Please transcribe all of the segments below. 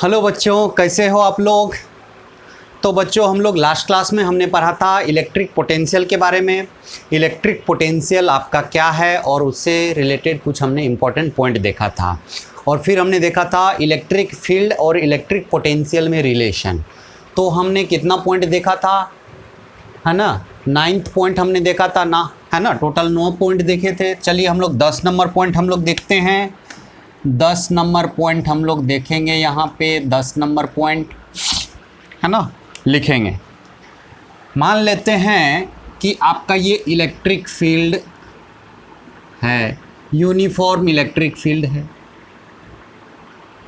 Hello बच्चों, कैसे हो आप लोग। तो बच्चों, हम लोग लास्ट क्लास में हमने पढ़ा था इलेक्ट्रिक पोटेंशियल के बारे में। इलेक्ट्रिक पोटेंशियल आपका क्या है और उससे रिलेटेड कुछ हमने इम्पोर्टेंट पॉइंट देखा था। और फिर हमने देखा था इलेक्ट्रिक फील्ड और इलेक्ट्रिक पोटेंशियल में रिलेशन। तो हमने कितना पॉइंट देखा था, है ना, 9th पॉइंट हमने देखा था ना, है ना। टोटल 9 पॉइंट देखे थे। चलिए हम लोग 10 नंबर पॉइंट हम लोग देखते हैं। 10 नंबर पॉइंट हम लोग देखेंगे यहाँ पे। 10 नंबर पॉइंट, है ना, लिखेंगे। मान लेते हैं कि आपका ये इलेक्ट्रिक फील्ड है, यूनिफॉर्म इलेक्ट्रिक फील्ड है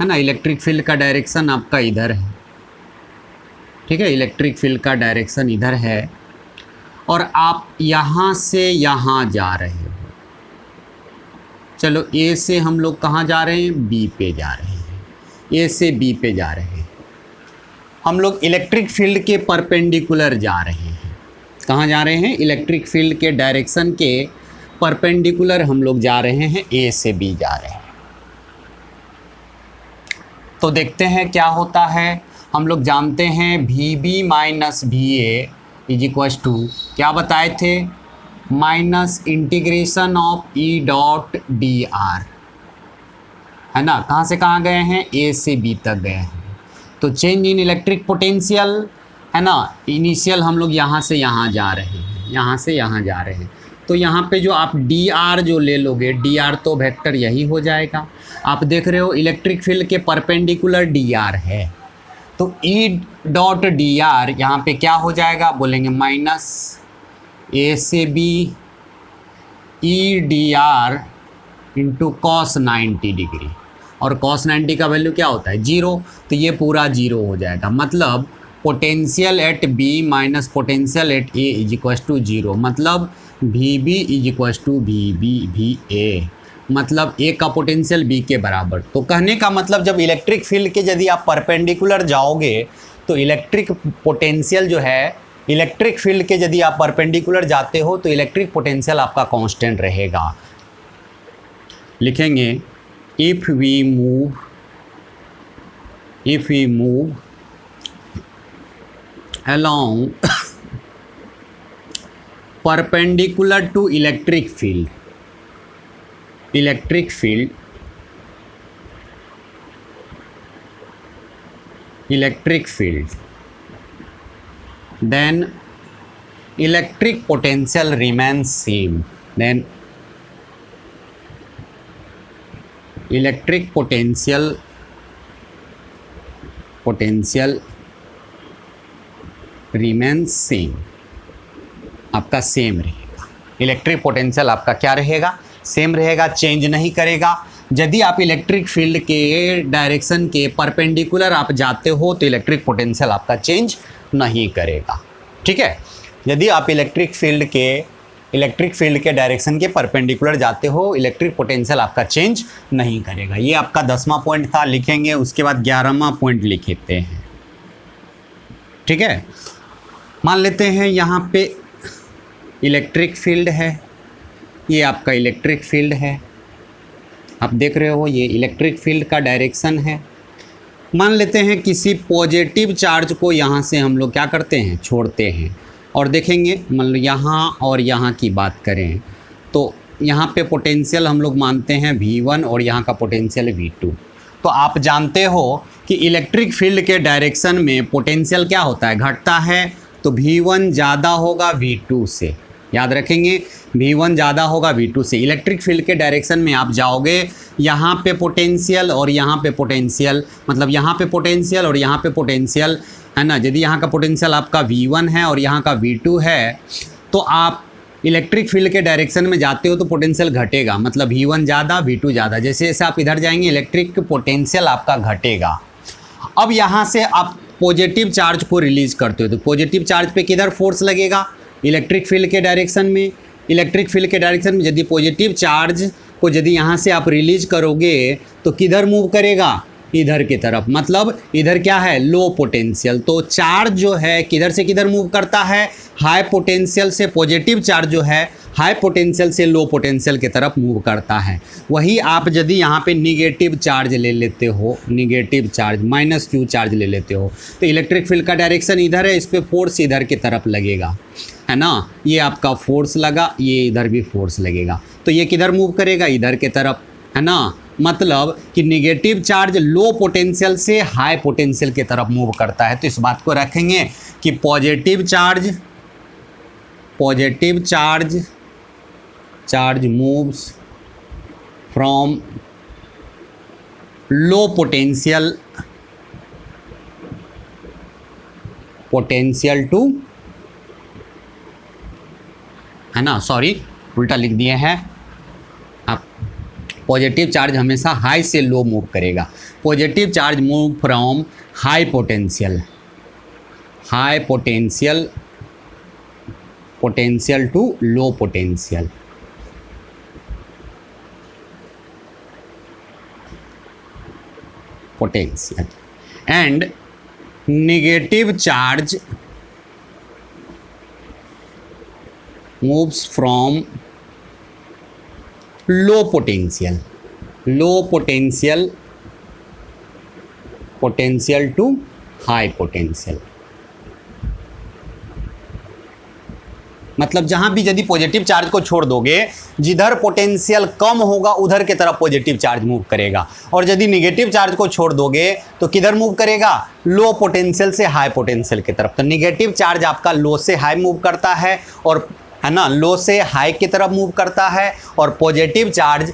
ना। इलेक्ट्रिक फील्ड का डायरेक्शन आपका इधर है, ठीक है। इलेक्ट्रिक फील्ड का डायरेक्शन इधर है और आप यहाँ से यहाँ जा रहे हो। चलो ए से हम लोग कहाँ जा रहे हैं, बी पे जा रहे हैं। ए से बी पे जा रहे हैं हम लोग। इलेक्ट्रिक फील्ड के परपेंडिकुलर जा रहे हैं। कहाँ जा रहे हैं, इलेक्ट्रिक फील्ड के डायरेक्शन के परपेंडिकुलर हम लोग जा रहे हैं, ए से बी जा रहे हैं। तो देखते हैं क्या होता है। हम लोग जानते हैं V B minus V A is equal to, क्या बताए थे, minus integration of E dot D R, है ना। कहाँ से कहाँ गए हैं, ए से बी तक गए हैं। तो चेंज इन इलेक्ट्रिक पोटेंशियल, है ना। इनिशियल हम लोग यहाँ से यहाँ जा रहे हैं, यहाँ से यहाँ जा रहे हैं। तो यहाँ पे जो आप डी आर जो ले लोगे, डी आर तो वेक्टर यही हो जाएगा। आप देख रहे हो इलेक्ट्रिक फील्ड के परपेंडिकुलर डी आर है, तो ई डॉट डी आर यहाँ पे क्या हो जाएगा, बोलेंगे माइनस ए से B E D R into cos 90 डिग्री। और कॉस 90 का वैल्यू क्या होता है, 0। तो ये पूरा 0 हो जाएगा। मतलब potential at B minus potential at A is equal to 0। मतलब V B is equal to V B V A, मतलब ए का पोटेंशियल बी के बराबर। तो कहने का मतलब जब इलेक्ट्रिक फील्ड के यदि आप परपेंडिकुलर जाओगे तो इलेक्ट्रिक पोटेंशियल जो है, इलेक्ट्रिक फील्ड के यदि आप परपेंडिकुलर जाते हो तो इलेक्ट्रिक पोटेंशियल आपका कांस्टेंट रहेगा। लिखेंगे if we move along perpendicular to electric field then electric potential remains same. Then electric potential remains same, आपका सेम रहेगा। इलेक्ट्रिक पोटेंशियल आपका क्या रहेगा, सेम रहेगा, चेंज नहीं करेगा। यदि आप इलेक्ट्रिक फील्ड के डायरेक्शन के परपेंडिकुलर आप जाते हो तो इलेक्ट्रिक पोटेंशियल आपका चेंज नहीं करेगा, ठीक है। यदि आप इलेक्ट्रिक फील्ड के डायरेक्शन के परपेंडिकुलर जाते हो, इलेक्ट्रिक पोटेंशियल आपका चेंज नहीं करेगा। ये आपका 10वां पॉइंट था, लिखेंगे। उसके बाद 11वां पॉइंट लिखते हैं, ठीक है। मान लेते हैं यहाँ पे इलेक्ट्रिक फील्ड है, ये आपका इलेक्ट्रिक फील्ड है। आप देख रहे हो ये इलेक्ट्रिक फील्ड का डायरेक्शन है। मान लेते हैं किसी पॉजिटिव चार्ज को यहाँ से हम लोग क्या करते हैं, छोड़ते हैं। और देखेंगे मतलब यहाँ और यहाँ की बात करें तो यहाँ पे पोटेंशियल हम लोग मानते हैं V1 और यहाँ का पोटेंशियल V2। तो आप जानते हो कि इलेक्ट्रिक फील्ड के डायरेक्शन में पोटेंशियल क्या होता है, घटता है। तो V1 ज़्यादा होगा V2 से, याद रखेंगे V1 ज़्यादा होगा V2 से। इलेक्ट्रिक फील्ड के डायरेक्शन में आप जाओगे, यहाँ पे पोटेंशियल और यहाँ पे पोटेंशियल, मतलब यहाँ पे पोटेंशियल और यहाँ पे पोटेंशियल, है ना। यदि यहाँ का पोटेंशियल आपका V1 है और यहाँ का V2 है तो आप इलेक्ट्रिक फील्ड के डायरेक्शन में जाते हो तो पोटेंशियल घटेगा, मतलब V1 ज़्यादा V2 ज़्यादा। जैसे जैसे आप इधर जाएंगे इलेक्ट्रिक पोटेंशियल आपका घटेगा। अब यहाँ से आप पॉजिटिव चार्ज को रिलीज करते हो तो पॉजिटिव चार्ज पे किधर फोर्स लगेगा, इलेक्ट्रिक फील्ड के डायरेक्शन में। इलेक्ट्रिक फील्ड के डायरेक्शन में यदि पॉजिटिव चार्ज को यदि यहाँ से आप रिलीज करोगे तो किधर मूव करेगा, इधर की तरफ, मतलब इधर क्या है, लो पोटेंशियल। तो चार्ज जो है किधर से किधर मूव करता है, हाई पोटेंशियल से, पॉजिटिव चार्ज जो है हाई पोटेंशियल से लो पोटेंशियल की तरफ मूव करता है। वही आप यदि यहाँ पे निगेटिव चार्ज ले लेते हो, निगेटिव चार्ज -q चार्ज ले लेते हो, तो इलेक्ट्रिक फील्ड का डायरेक्शन इधर है, इस पर फोर्स इधर की तरफ लगेगा, है ना। ये आपका फोर्स लगा, ये इधर भी फोर्स लगेगा, तो ये किधर मूव करेगा, इधर की तरफ, है ना। मतलब कि निगेटिव चार्ज लो पोटेंशियल से हाई पोटेंशियल की तरफ मूव करता है। तो इस बात को रखेंगे कि positive charge moves from low potential to, है ना, सॉरी उल्टा लिख दिए हैं आप। पॉजिटिव चार्ज हमेशा हाई से लो मूव करेगा। Positive charge move from high potential to low potential. And negative charge moves from low potential to high potential। मतलब जहां भी यदि पॉजिटिव चार्ज को छोड़ दोगे, जिधर पोटेंशियल कम होगा उधर की तरफ पॉजिटिव चार्ज मूव करेगा, और यदि निगेटिव चार्ज को छोड़ दोगे तो किधर मूव करेगा, लो पोटेंशियल से हाई पोटेंशियल की तरफ। तो निगेटिव चार्ज आपका लो से हाई मूव करता है, और है ना, लो से हाई की तरफ मूव करता है, और पॉजिटिव चार्ज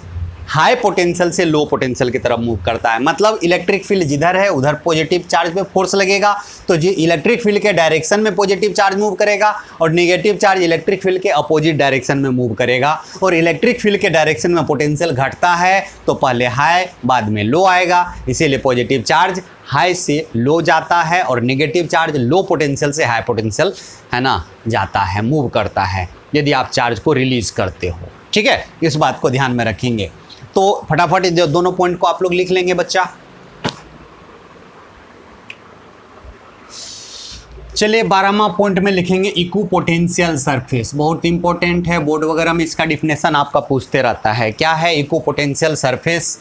हाई पोटेंशियल से लो पोटेंशियल की तरफ मूव करता है। मतलब इलेक्ट्रिक फील्ड जिधर है उधर पॉजिटिव चार्ज पे फोर्स लगेगा, तो जी इलेक्ट्रिक फील्ड के डायरेक्शन में पॉजिटिव चार्ज मूव करेगा, और नेगेटिव चार्ज इलेक्ट्रिक फील्ड के अपोजिट डायरेक्शन में मूव करेगा। और इलेक्ट्रिक फील्ड के डायरेक्शन में पोटेंशियल घटता है तो पहले हाई बाद में लो आएगा, इसीलिए पॉजिटिव चार्ज हाई से लो जाता है, और नेगेटिव चार्ज लो पोटेंशियल से हाई पोटेंशियल, है ना, जाता है, मूव करता है यदि आप चार्ज को रिलीज करते हो। ठीक है, इस बात को ध्यान में रखेंगे। तो फटाफट दोनों पॉइंट को आप लोग लिख लेंगे बच्चा। चलिए 12वां पॉइंट में लिखेंगे इक्विपोटेंशियल सरफेस। बहुत इंपॉर्टेंट है, बोर्ड वगैरह में इसका डिफिनेशन आपका पूछते रहता है, क्या है इक्विपोटेंशियल सरफेस।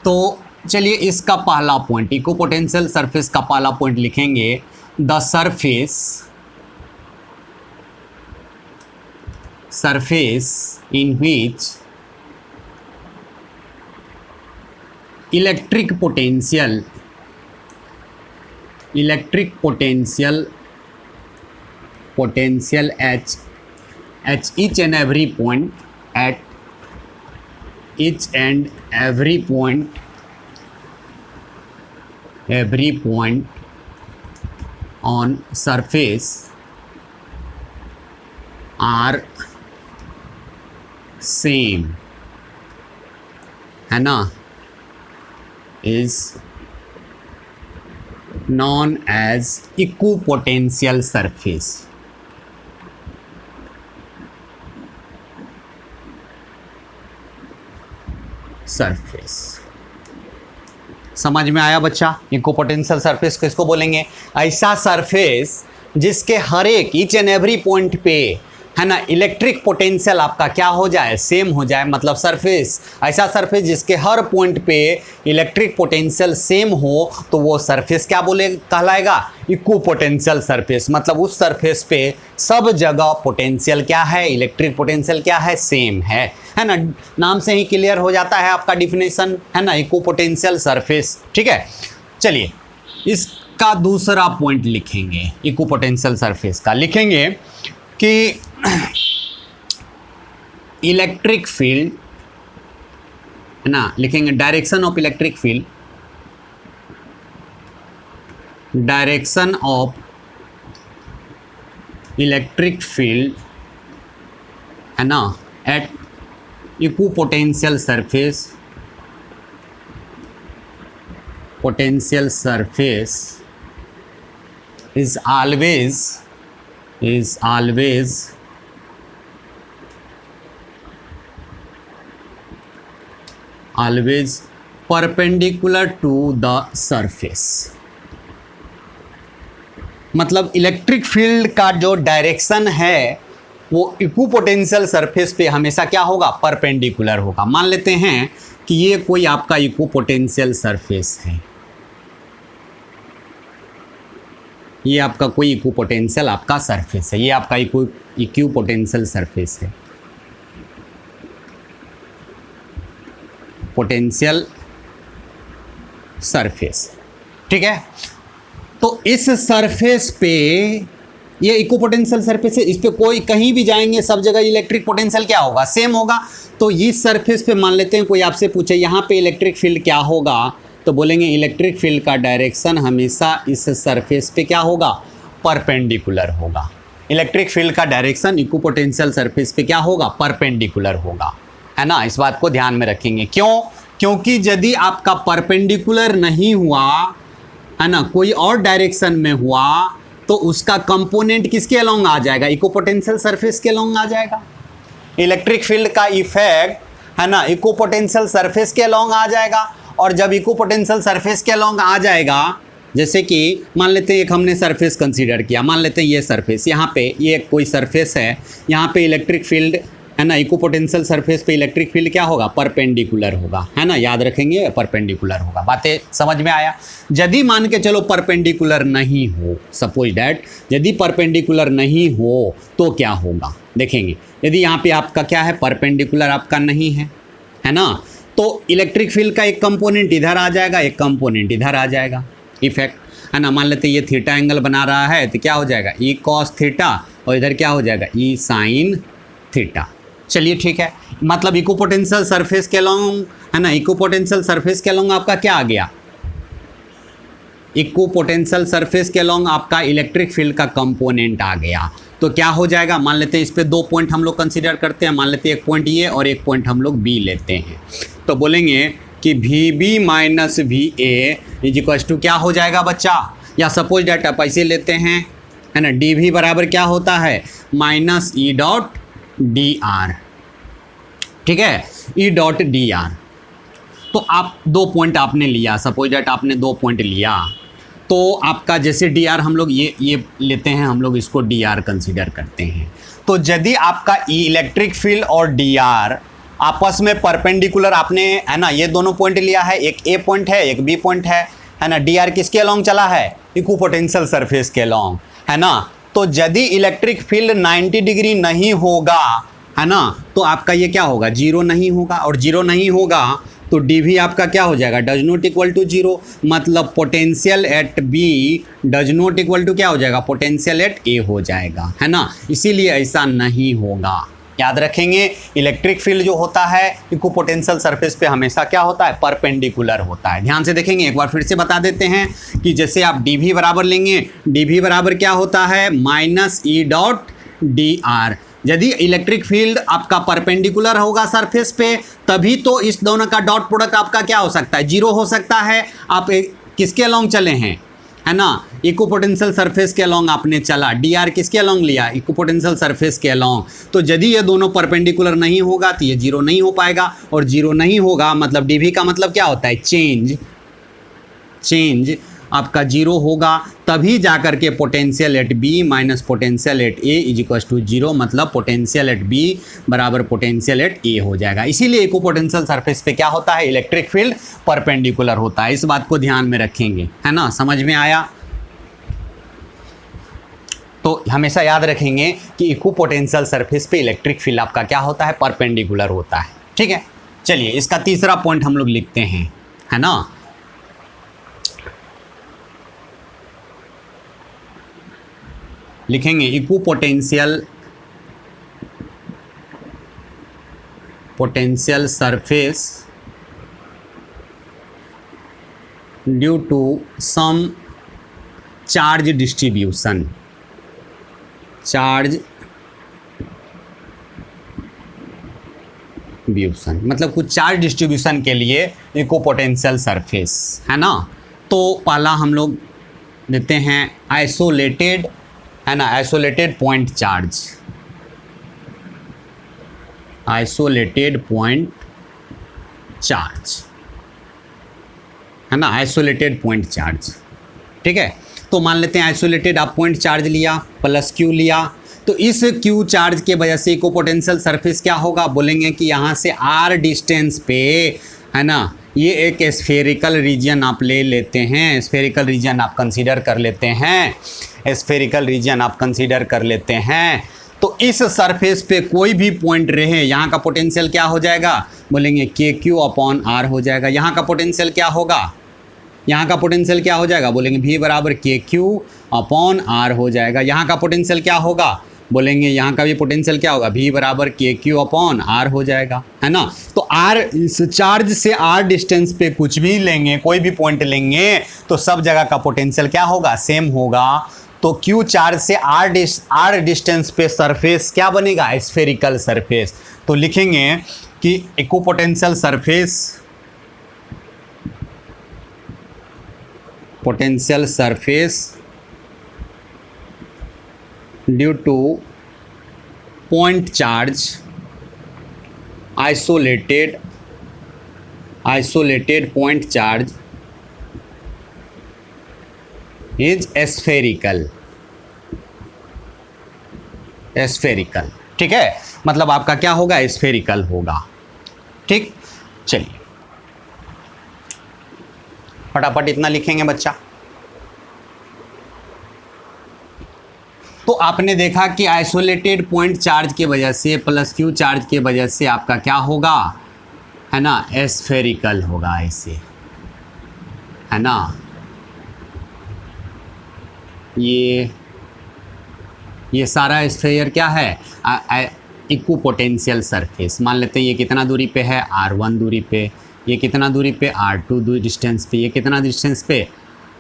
तो चलिए इसका पहला पॉइंट, इक्विपोटेंशियल सरफेस का पहला पॉइंट लिखेंगे, the surface in which electric potential at each and every point, every point on surface are same, है ना, is known as equipotential surface। समझ में आया बच्चा? इक्विपोटेंशियल सरफेस किसको बोलेंगे? ऐसा सरफेस जिसके हर एक ईच एंड एवरी पॉइंट पे, है ना, इलेक्ट्रिक पोटेंशियल आपका क्या हो जाए, सेम हो जाए। मतलब सरफेस, ऐसा सरफेस जिसके हर पॉइंट पे इलेक्ट्रिक पोटेंशियल सेम हो, तो वो सरफेस क्या कहलाएगा, इक्विपोटेंशियल सरफेस। मतलब उस सरफेस पे सब जगह पोटेंशियल क्या है, इलेक्ट्रिक पोटेंशियल क्या है, सेम है ना। नाम से ही क्लियर हो जाता है आपका डिफिनेशन, है ना, इक्विपोटेंशियल सरफेस। ठीक है, चलिए इसका दूसरा पॉइंट लिखेंगे, इक्विपोटेंशियल सरफेस का लिखेंगे कि इलेक्ट्रिक फील्ड, है ना, लिखेंगे direction of electric field, direction of electric field, है ना, at equipotential surface, potential surface is always perpendicular to the surface. मतलब इलेक्ट्रिक फील्ड का जो डायरेक्शन है वो इक्विपोटेंशियल सरफेस पे हमेशा क्या होगा, परपेंडिकुलर होगा। मान लेते हैं कि ये कोई आपका इक्विपोटेंशियल सरफेस है, ये आपका कोई इक्विपोटेंशियल आपका सरफेस है, ये आपका इक्विपोटेंशियल सरफेस है, पोटेंशियल सरफेस, ठीक है। तो इस सरफेस पे ये इक्विपोटेंशियल सरफेस है, इस पे कोई कहीं भी जाएंगे सब जगह इलेक्ट्रिक पोटेंशियल क्या होगा, सेम होगा। तो इस सरफेस पे मान लेते हैं कोई आपसे पूछे यहाँ पे इलेक्ट्रिक फील्ड क्या होगा, तो बोलेंगे इलेक्ट्रिक फील्ड का डायरेक्शन हमेशा इस सरफेस पे क्या होगा, परपेंडिकुलर होगा। इलेक्ट्रिक फील्ड का डायरेक्शन इक्विपोटेंशियल सरफेस पे क्या होगा, परपेंडिकुलर होगा, है ना। इस बात को ध्यान में रखेंगे। क्यों? क्योंकि यदि आपका परपेंडिकुलर नहीं हुआ, है ना, कोई और डायरेक्शन में हुआ, तो उसका कंपोनेंट किसके अलोंग आ जाएगा, इक्विपोटेंशियल सरफेस के अलोंग आ जाएगा। इलेक्ट्रिक फील्ड का इफेक्ट, है ना, इक्विपोटेंशियल सरफेस के अलोंग आ जाएगा। और जब इक्विपोटेंशियल सरफेस के अलोंग आ जाएगा, जैसे कि मान लेते हैं एक हमने सरफेस कंसीडर किया, मान लेते हैं ये सरफेस, यहाँ पे ये कोई सरफेस है, यहाँ पे इलेक्ट्रिक फील्ड, है ना, इक्विपोटेंशियल सरफेस पे इलेक्ट्रिक फील्ड क्या होगा, परपेंडिकुलर होगा, है ना, याद रखेंगे परपेंडिकुलर होगा। बातें समझ में आया। यदि मान के चलो परपेंडिकुलर नहीं हो, सपोज डैट यदि परपेंडिकुलर नहीं हो तो क्या होगा, देखेंगे। यदि यहाँ पे आपका क्या है, परपेंडिकुलर आपका नहीं है ना, तो इलेक्ट्रिक फील्ड का एक कंपोनेंट इधर आ जाएगा, एक कंपोनेंट इधर आ जाएगा, इफेक्ट, है ना। मान लेते ये थीटा एंगल बना रहा है तो क्या हो जाएगा, ई कॉस थीटा, और इधर क्या हो जाएगा, ई साइन थीटा। चलिए ठीक है, मतलब इक्विपोटेंशियल सरफेस के अलोंग, है ना, इक्विपोटेंशियल सरफेस के अलोंग आपका क्या आ गया, इक्विपोटेंशियल सरफेस के अलोंग आपका इलेक्ट्रिक फील्ड का कंपोनेंट आ गया। तो क्या हो जाएगा, मान लेते हैं इस पे दो पॉइंट हम लोग कंसीडर करते हैं, मान लेते हैं एक पॉइंट ये और एक पॉइंट हम लोग बी लेते हैं। तो बोलेंगे कि V B minus V A is equal to क्या हो जाएगा बच्चा, या सपोज डैट आप ऐसे लेते हैं, है ना, डी वी बराबर क्या होता है, minus E dot D are, ठीक है, ई डॉट डी आर। तो आप दो पॉइंट आपने लिया, सपोज डैट आपने दो पॉइंट लिया, तो आपका जैसे डी आर हम लोग ये लेते हैं, हम लोग इसको डी आर कंसिडर करते हैं। तो यदि आपका इलेक्ट्रिक फील्ड और डी आर आपस में परपेंडिकुलर, आपने, है ना, ये दोनों पॉइंट लिया है, एक ए पॉइंट है एक बी पॉइंट है ना, डी आर किसके अलोंग चला है, इक्विपोटेंशियल सरफेस के अलोंग, है ना। तो यदि इलेक्ट्रिक फील्ड 90 डिग्री नहीं होगा, है ना, तो आपका ये क्या होगा, जीरो नहीं होगा, और जीरो नहीं होगा तो डी भी आपका क्या हो जाएगा, does not equal to zero. मतलब potential at B does not equal to क्या हो जाएगा, पोटेंशियल एट ए हो जाएगा, है ना। इसीलिए ऐसा नहीं होगा, याद रखेंगे। इलेक्ट्रिक फील्ड जो होता है इक्विपोटेंशियल सरफेस पे हमेशा क्या होता है, परपेंडिकुलर होता है। ध्यान से देखेंगे, एक बार फिर से बता देते हैं कि जैसे आप डी भी बराबर लेंगे, डी भी बराबर क्या होता है, minus E dot D are. यदि इलेक्ट्रिक फील्ड आपका परपेंडिकुलर होगा सरफेस पे, तभी तो इस दोनों का डॉट प्रोडक्ट आपका क्या हो सकता है, जीरो हो सकता है। आप किसके अलोंग चले हैं, है ना, इक्विपोटेंशियल सरफेस के अलोंग आपने चला, डी आर किसके अलोंग लिया, इक्विपोटेंशियल सरफेस के अलोंग। तो यदि ये दोनों परपेंडिकुलर नहीं होगा तो ये जीरो नहीं हो पाएगा, और जीरो नहीं होगा मतलब डी भी का मतलब क्या होता है, चेंज आपका जीरो होगा, तभी जाकर के potential at B minus potential at A is equal to zero, मतलब पोटेंशियल एट बी बराबर पोटेंशियल एट ए हो जाएगा। इसीलिए इक्विपोटेंशियल सरफेस पे क्या होता है, इलेक्ट्रिक फील्ड परपेंडिकुलर होता है। इस बात को ध्यान में रखेंगे, है ना, समझ में आया। तो हमेशा याद रखेंगे कि इक्विपोटेंशियल सरफेस पे इलेक्ट्रिक फील्ड आपका क्या होता है, परपेंडिकुलर होता है, ठीक है। चलिए इसका तीसरा पॉइंट हम लोग लिखते हैं, है ना। लिखेंगे potential surface due to some charge distribution, मतलब कुछ चार्ज डिस्ट्रीब्यूशन के लिए इक्विपोटेंशियल सरफेस, है ना। तो पहला हम लोग देते हैं आइसोलेटेड, है ना, आइसोलेटेड पॉइंट चार्ज, है ना, आइसोलेटेड पॉइंट चार्ज। ठीक है, तो मान लेते हैं आइसोलेटेड आप पॉइंट चार्ज लिया प्लस क्यू लिया, तो इस क्यू चार्ज के वजह से इको पोटेंशियल सरफेस क्या होगा, बोलेंगे कि यहाँ से आर डिस्टेंस पे, है ना, ये एक स्फेरिकल रीजन आप ले लेते हैं, स्फेरिकल रीजन आप कंसीडर कर लेते हैं, स्फेरिकल रीजन आप कंसीडर कर लेते हैं। तो इस सरफेस पे कोई भी पॉइंट रहे, यहाँ का पोटेंशियल क्या हो जाएगा, बोलेंगे के क्यू अपॉन आर हो जाएगा। यहाँ का पोटेंशियल क्या होगा, यहाँ का पोटेंशियल क्या हो जाएगा, बोलेंगे भी बराबर के क्यू अपॉन आर हो जाएगा। यहाँ का पोटेंशियल क्या होगा, बोलेंगे यहाँ का भी पोटेंशियल क्या होगा, भी बराबर के क्यू अपॉन आर हो जाएगा, है ना। तो आर, इस चार्ज से आर डिस्टेंस पे कुछ भी लेंगे, कोई भी पॉइंट लेंगे, तो सब जगह का पोटेंशियल क्या होगा, सेम होगा। तो क्यू चार्ज से आर डिस्टेंस पे सरफेस क्या बनेगा, स्फेरिकल सरफेस। तो लिखेंगे कि equipotential surface, potential surface due two point charge isolated point charge is spherical. ठीक है, मतलब आपका क्या होगा, स्फेरिकल होगा। ठीक, चलिए फटाफट इतना लिखेंगे बच्चा। तो आपने देखा कि आइसोलेटेड पॉइंट चार्ज के वजह से प्लस क्यू चार्ज के वजह से आपका क्या होगा, है ना, स्फेरिकल होगा ऐसे, है ना। ये सारा स्फेयर क्या है, इक्विपोटेंशियल सरफेस। मान लेते हैं ये कितना दूरी पे है, r1 दूरी पे, ये कितना दूरी पे, r2 डिस्टेंस पे, ये कितना डिस्टेंस पे,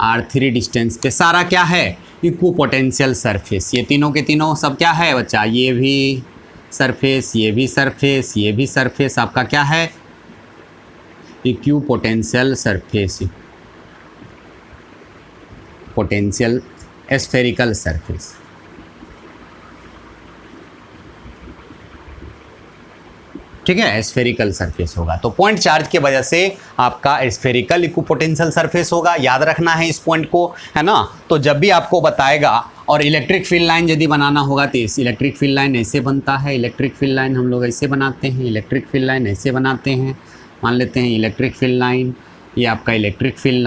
r3 डिस्टेंस पे। सारा क्या है, इक्विपोटेंशियल सरफेस। ये तीनों के तीनों सब क्या है बच्चा, ये भी सरफेस, ये भी सरफेस, ये भी सरफेस, आपका क्या है, equipotential surface, potential spherical surface. ठीक है, स्फेरिकल सरफेस होगा। तो पॉइंट चार्ज के वजह से आपका स्फेरिकल इक्विपोटेंशियल सरफेस होगा, याद रखना है इस पॉइंट को, है ना। तो जब भी आपको बताएगा, और इलेक्ट्रिक फील्ड लाइन यदि बनाना होगा तो इस इलेक्ट्रिक फील्ड लाइन ऐसे बनता है, इलेक्ट्रिक फील्ड लाइन हम लोग ऐसे बनाते हैं, इलेक्ट्रिक फील्ड लाइन ऐसे बनाते हैं। मान लेते हैं इलेक्ट्रिक फील्ड लाइन, ये आपका electric field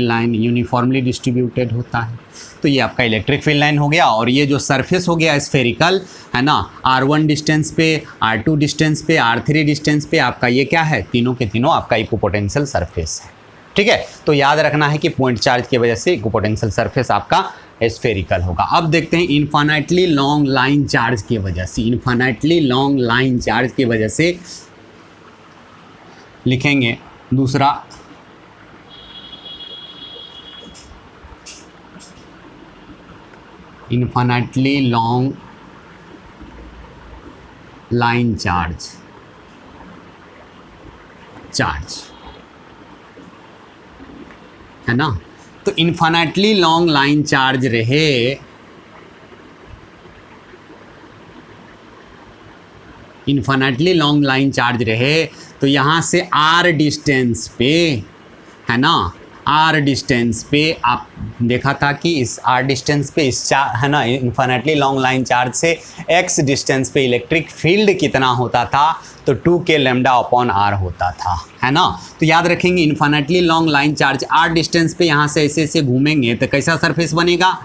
line uniformly distributed होता है। तो ये आपका इलेक्ट्रिक फील्ड लाइन हो गया, और ये जो सरफेस हो गया स्फेरिकल, है ना, r1 डिस्टेंस पे, r2 डिस्टेंस पे, r3 डिस्टेंस पे, आपका ये क्या है, तीनों के तीनों आपका इक्विपोटेंशियल सरफेस है। ठीक है, तो याद रखना है कि पॉइंट चार्ज की वजह से इक्विपोटेंशियल सरफेस आपका स्फेरिकल होगा। अब देखते हैं इन्फाइनाइटली लॉन्ग लाइन चार्ज की वजह से, इन्फाइनाइटली लॉन्ग लाइन चार्ज की वजह से लिखेंगे दूसरा, इन्फाइनाइटली लॉन्ग लाइन चार्ज है ना। तो इन्फाइनाइटली लॉन्ग लाइन चार्ज रहे, इन्फाइनाइटली लॉन्ग लाइन चार्ज रहे, तो यहाँ से r डिस्टेंस पे, है ना, r डिस्टेंस पे आप देखा था कि इस r डिस्टेंस पे इस है ना, इन्फाइनाइटली लॉन्ग लाइन चार्ज से x डिस्टेंस पे इलेक्ट्रिक फील्ड कितना होता था, तो 2k लैम्डा अपॉन r होता था, है ना। तो याद रखेंगे infinitely long line charge r distance पे यहाँ से ऐसे ऐसे घूमेंगे तो कैसा सरफेस बनेगा,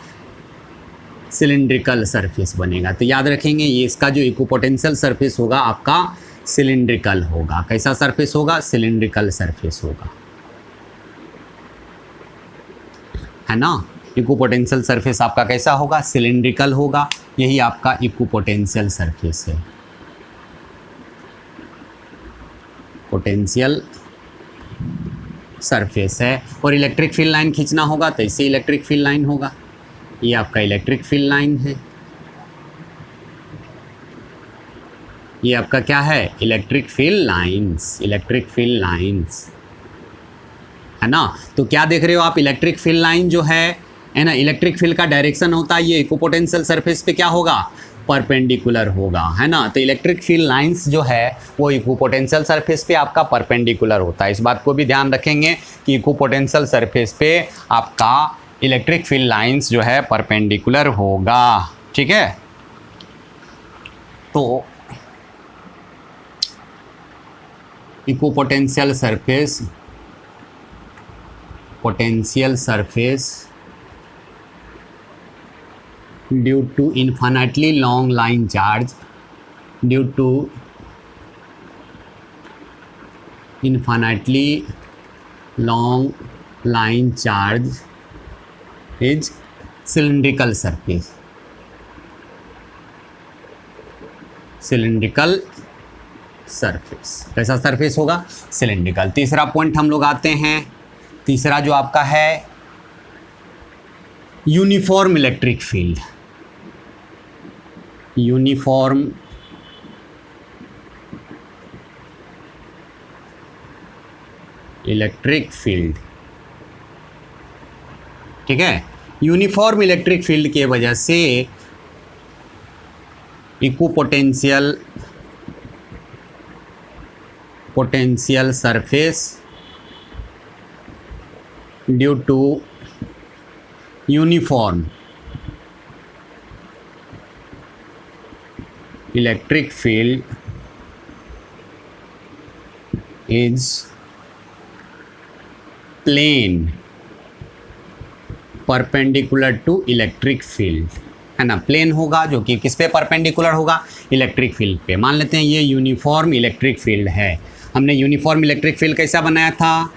सिलिंड्रिकल सरफेस बनेगा। तो याद रखेंगे ये इसका जो इक्विपोटेंशियल सरफेस होगा आपका सिलिंड्रिकल होगा। कैसा सरफेस होगा, सिलिंड्रिकल सरफेस होगा, है ना। इक्विपोटेंशियल सरफेस आपका कैसा होगा, सिलिंड्रिकल होगा। यही आपका इक्विपोटेंशियल सरफेस है, पोटेंशियल सरफेस है। और इलेक्ट्रिक फील्ड लाइन खींचना होगा तो ऐसे इलेक्ट्रिक फील्ड लाइन होगा। ये आपका इलेक्ट्रिक फील्ड लाइन है, ये आपका क्या है, electric field lines, electric field lines, है ना। तो क्या देख रहे हो आप, इलेक्ट्रिक फील्ड लाइन जो है ना, इलेक्ट्रिक फील्ड का डायरेक्शन होता है, ये इक्विपोटेंशियल सरफेस पे क्या होगा, परपेंडिकुलर होगा, है ना। तो इलेक्ट्रिक फील्ड लाइंस जो है वो इक्विपोटेंशियल सरफेस पे आपका परपेंडिकुलर होता है। इस बात को भी ध्यान रखेंगे कि इक्विपोटेंशियल सरफेस पे आपका इलेक्ट्रिक फील्ड लाइंस जो है परपेंडिकुलर होगा, ठीक है। तो equipotential surface, potential surface due to infinitely long line charge, due to infinitely long line charge is cylindrical surface, cylindrical surface। कैसा सरफेस होगा? सिलिंड्रिकल। तीसरा पॉइंट हम लोग आते हैं, तीसरा जो आपका है uniform electric field. Uniform electric field, ठीक है। यूनिफॉर्म इलेक्ट्रिक फील्ड के वजह से equipotential potential surface due to uniform electric field is plane perpendicular to electric field, है ना। प्लेन होगा जो कि किस पे परपेंडिकुलर होगा? इलेक्ट्रिक फील्ड पे। मान लेते हैं ये यूनिफॉर्म इलेक्ट्रिक फील्ड है। हमने यूनिफॉर्म इलेक्ट्रिक फील्ड कैसा बनाया था?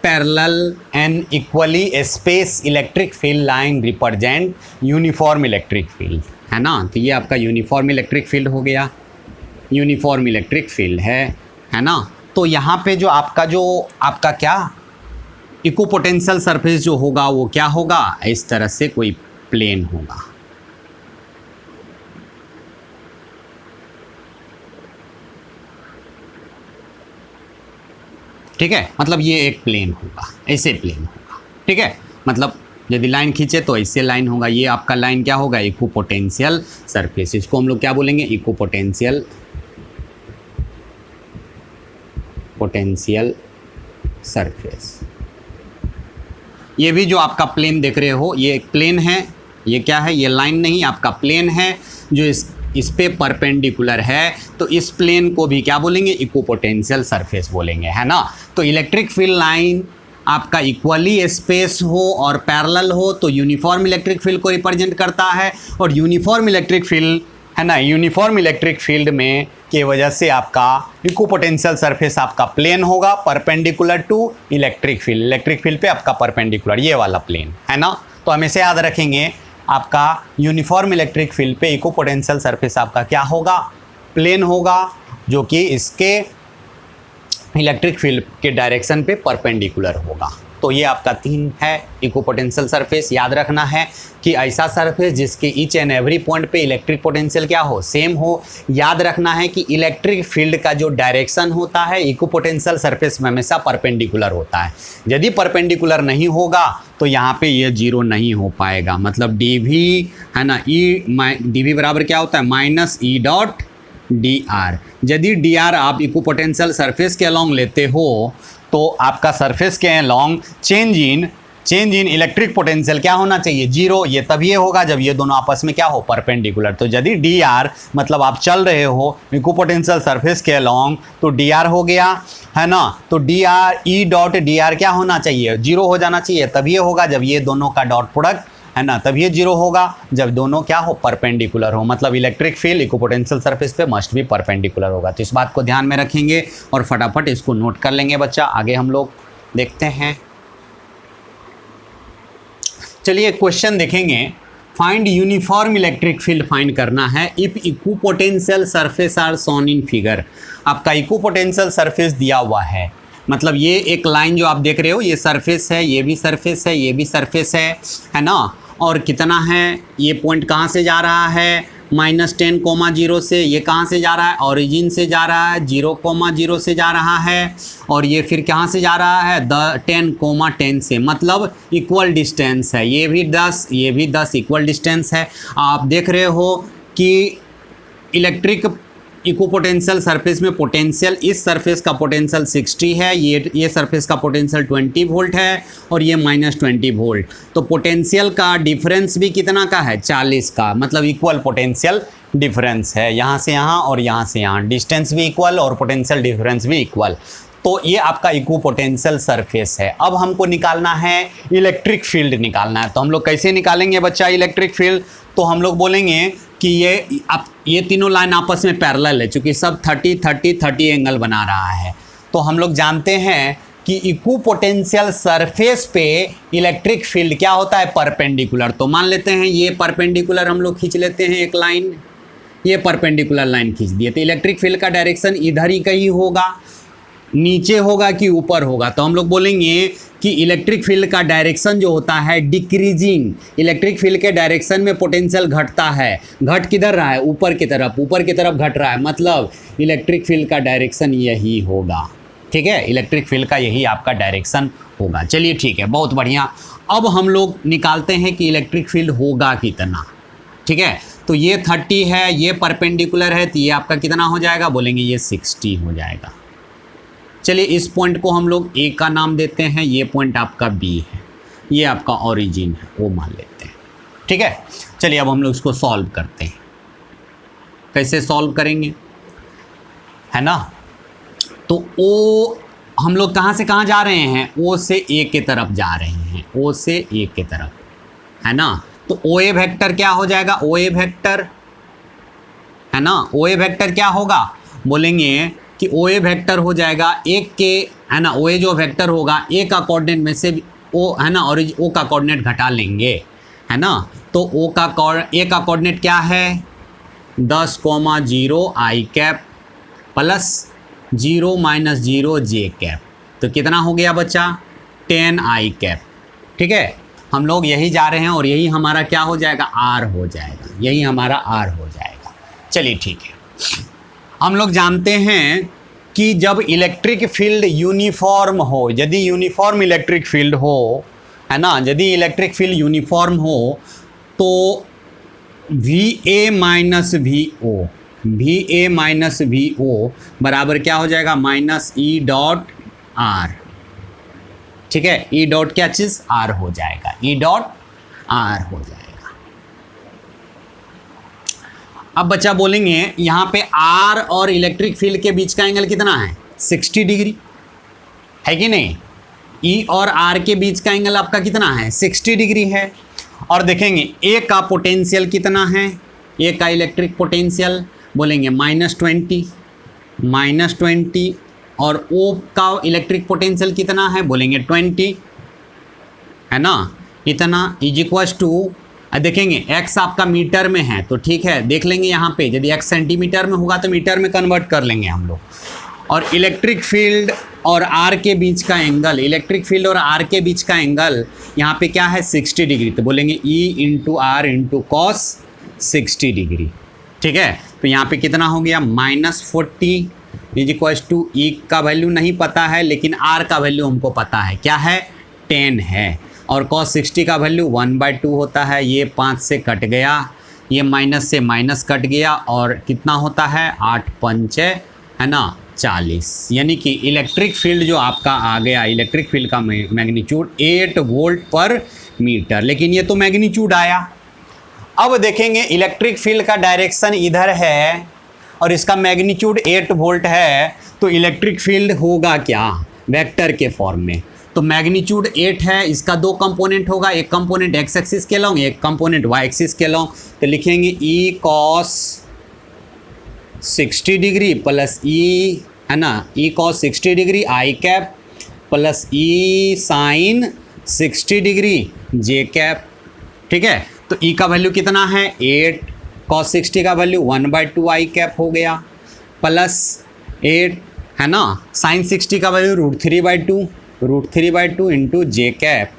Parallel and equally space electric field line represent uniform electric field, है ना। तो ये आपका यूनिफॉर्म इलेक्ट्रिक फील्ड हो गया, यूनिफॉर्म इलेक्ट्रिक फील्ड है ना। तो यहाँ पे जो आपका क्या इक्विपोटेंशियल सरफेस जो होगा वो क्या होगा? इस तरह से कोई प्लेन होगा, ठीक है। मतलब ये एक प्लेन होगा, ऐसे प्लेन होगा, ठीक है। मतलब यदि लाइन खींचे तो ऐसे लाइन होगा। ये आपका लाइन क्या होगा? Equipotential surface. इसको हम लोग क्या बोलेंगे? Equipotential surface. ये भी जो आपका प्लेन देख रहे हो ये एक प्लेन है। ये क्या है? ये लाइन नहीं, आपका प्लेन है जो इस पे परपेंडिकुलर है। तो इस प्लेन को भी क्या बोलेंगे? इक्विपोटेंशियल सरफेस बोलेंगे, है ना। तो इलेक्ट्रिक फील्ड लाइन आपका इक्वली स्पेस हो और पैरेलल हो तो यूनिफॉर्म इलेक्ट्रिक फील्ड को रिप्रेजेंट करता है। और यूनिफॉर्म इलेक्ट्रिक फील्ड, है ना, यूनिफॉर्म इलेक्ट्रिक फील्ड में के वजह से आपका इक्विपोटेंशियल सरफेस आपका प्लेन होगा perpendicular to electric field. Electric field पे आपका परपेंडिकुलर ये वाला प्लेन, है ना। तो हमेशा याद रखेंगे आपका यूनिफॉर्म इलेक्ट्रिक फील्ड पे इक्विपोटेंशियल सरफेस आपका क्या होगा? प्लेन होगा जो कि इसके इलेक्ट्रिक फील्ड के डायरेक्शन पे परपेंडिकुलर होगा। तो ये आपका 3 है इक्विपोटेंशियल सरफेस। याद रखना है कि ऐसा सरफेस जिसके ईच एंड एवरी पॉइंट पे इलेक्ट्रिक पोटेंशियल क्या हो? सेम हो। याद रखना है कि इलेक्ट्रिक फील्ड का जो डायरेक्शन होता है इक्विपोटेंशियल सरफेस में हमेशा परपेंडिकुलर होता है। यदि परपेंडिकुलर नहीं होगा तो यहाँ पे ये जीरो नहीं हो पाएगा। मतलब डी वी, है ना, डी वी बराबर क्या होता है? Minus E dot D are. यदि डी आर आप इक्विपोटेंशियल सरफेस के अलॉन्ग लेते हो तो आपका सरफेस के along change in electric potential क्या होना चाहिए? जीरो। ये तभी होगा जब ये दोनों आपस में क्या हो? परपेंडिकुलर। तो यदि डी आर मतलब आप चल रहे हो इक्विपोटेंशियल सरफेस के अलॉन्ग तो डी आर हो गया, है ना। तो D R E dot D are क्या होना चाहिए? जीरो हो जाना चाहिए। तभी होगा जब ये दोनों का डॉट प्रोडक्ट, है ना, तब ये जीरो होगा जब दोनों क्या हो? परपेंडिकुलर हो। मतलब इलेक्ट्रिक फील्ड इक्विपोटेंशियल सरफेस पे मस्ट भी परपेंडिकुलर होगा। तो इस बात को ध्यान में रखेंगे और फटाफट इसको नोट कर लेंगे बच्चा। आगे हम लोग देखते हैं। चलिए क्वेश्चन देखेंगे। Find uniform electric field find करना है if equipotential surface are shown in figure. आपका इक्विपोटेंशियल सरफेस दिया हुआ है। मतलब ये एक लाइन जो आप देख रहे हो ये सरफेस है, ये भी सरफेस है, ये भी सरफेस है ना। और कितना है? ये पॉइंट कहाँ से जा रहा है? -10,0 से। ये कहाँ से जा रहा है? ओरिजिन से जा रहा है। 0,0 से जा रहा है। और ये फिर कहाँ से जा रहा है? 10,10 से। मतलब इक्वल डिस्टेंस है। ये भी 10, ये भी 10 इक्वल डिस्टेंस है। आप देख रहे हो कि इलेक्ट्रिक इक्विपोटेंशियल सरफेस में पोटेंशियल, इस सरफेस का पोटेंशियल 60 है, ये सरफेस का पोटेंशियल 20 वोल्ट है और ये -20 वोल्ट। तो पोटेंशियल का डिफरेंस भी कितना का है? 40 का, मतलब इक्वल पोटेंशियल डिफरेंस है यहाँ से यहाँ और यहाँ से यहाँ, डिस्टेंस भी इक्वल और पोटेंशियल डिफरेंस भी इक्वल। तो ये आपका इक्विपोटेंशियल सरफेस है। अब हमको निकालना है इलेक्ट्रिक फील्ड निकालना है। तो हम लोग कैसे निकालेंगे बच्चा इलेक्ट्रिक फील्ड? तो हम लोग बोलेंगे कि ये तीनों लाइन आपस में पैरेलल है, चूँकि सब 30 एंगल बना रहा है। तो हम लोग जानते हैं कि इक्विपोटेंशियल सरफेस पे इलेक्ट्रिक फील्ड क्या होता है? परपेंडिकुलर। तो मान लेते हैं ये परपेंडिकुलर हम लोग खींच लेते हैं एक लाइन, ये परपेंडिकुलर लाइन खींच दिए। तो इलेक्ट्रिक फील्ड का डायरेक्शन इधर ही कहीं होगा, नीचे होगा कि ऊपर होगा? तो हम लोग बोलेंगे कि इलेक्ट्रिक फील्ड का डायरेक्शन जो होता है डिक्रीजिंग, इलेक्ट्रिक फील्ड के डायरेक्शन में पोटेंशियल घटता है। घट किधर रहा है? ऊपर की तरफ, ऊपर की तरफ घट रहा है, मतलब इलेक्ट्रिक फील्ड का डायरेक्शन यही होगा। ठीक है, इलेक्ट्रिक फील्ड का यही आपका डायरेक्शन होगा। चलिए ठीक है, बहुत बढ़िया। अब हम लोग निकालते हैं कि इलेक्ट्रिक फील्ड होगा कितना। ठीक है, तो ये 30 है, ये परपेंडिकुलर है, तो ये आपका कितना हो जाएगा? बोलेंगे ये 60 हो जाएगा। चलिए इस पॉइंट को हम लोग ए का नाम देते हैं, ये पॉइंट आपका बी है, ये आपका ओरिजिन है, वो मान लेते हैं। ठीक है, चलिए अब हम लोग इसको सॉल्व करते हैं। कैसे सॉल्व करेंगे, है ना? तो ओ हम लोग कहाँ से कहाँ जा रहे हैं? ओ से ए के तरफ जा रहे हैं, ओ से ए के तरफ, है ना? तो ओ ए वेक्टर क्या हो जाएगा? ओ ए वेक्टर, है ना? ओ ए वेक्टर क्या होगा? बोलेंगे कि ओ ए वेक्टर हो जाएगा एक के, है ना? ओ ए जो वेक्टर होगा ए का कोऑर्डिनेट में से ओ, है ना, और ओ का कोऑर्डिनेट घटा लेंगे, है ना? तो ए का कोऑर्डिनेट क्या है? 10,0 आई कैप प्लस 0 - 0 जे कैप। तो कितना हो गया बच्चा? 10 आई कैप। ठीक है, हम लोग यही जा रहे हैं और यही हमारा क्या हो जाएगा? आर हो जाएगा, यही हमारा आर हो जाएगा। चलिए ठीक है, हम लोग जानते हैं कि जब इलेक्ट्रिक फील्ड यूनिफॉर्म हो, यदि यूनिफॉर्म इलेक्ट्रिक फील्ड हो, है ना, यदि इलेक्ट्रिक फील्ड यूनिफॉर्म हो तो VA माइनस VO बराबर क्या हो जाएगा? -E.R। ठीक है, E डॉट क्या चीज़? R हो जाएगा, E.R हो जाएगा। अब बच्चा बोलेंगे यहाँ पे R और इलेक्ट्रिक फील्ड के बीच का एंगल कितना है? 60 डिग्री, है कि नहीं? E और R के बीच का एंगल आपका कितना है? 60 डिग्री है। और देखेंगे A का पोटेंशियल कितना है? A का इलेक्ट्रिक पोटेंशियल बोलेंगे -20 और O का इलेक्ट्रिक पोटेंशियल कितना है? बोलेंगे 20, है ना? इतना इज इक्वल्स टू, देखेंगे x आपका मीटर में है तो ठीक है, देख लेंगे यहाँ पे, यदि x सेंटीमीटर में होगा तो मीटर में कन्वर्ट कर लेंगे हम लोग। और इलेक्ट्रिक फील्ड और R के बीच का एंगल, इलेक्ट्रिक फील्ड और R के बीच का एंगल यहाँ पे क्या है? 60 डिग्री। तो बोलेंगे E/R × cos 60 डिग्री। ठीक है, तो यहाँ पे कितना हो गया? -40 इज इक्वल्स टू, E का वैल्यू नहीं पता है लेकिन R का वैल्यू हमको पता है, क्या है? 10 है। और cos 60 का वैल्यू 1/2 होता है, ये 5 से कट गया, ये माइनस से माइनस कट गया और कितना होता है? 8 5, है ना, 40। यानी कि इलेक्ट्रिक फील्ड जो आपका आ गया, इलेक्ट्रिक फील्ड का मैग्नीट्यूड 8 वोल्ट पर मीटर। लेकिन ये तो मैग्नीट्यूड आया। अब देखेंगे इलेक्ट्रिक फील्ड का डायरेक्शन इधर है और इसका मैग्नीट्यूड 8 वोल्ट है, तो इलेक्ट्रिक फील्ड होगा क्या? वेक्टर के फॉर्म में। तो मैग्नीट्यूड 8 है, इसका 2 कंपोनेंट होगा, एक कंपोनेंट x एक्सिस के लॉन्ग, एक कंपोनेंट y एक्सिस के लॉन्ग। तो लिखेंगे E cos 60 degree plus E, है ना, E cos 60 degree I cap plus E sin 60 degree J cap. ठीक है, तो E का वैल्यू कितना है? 8, cos 60 का वैल्यू 1/2 आई कैप हो गया प्लस 8, है ना, sin 60 का वैल्यू √3/2 इंटू जे कैप।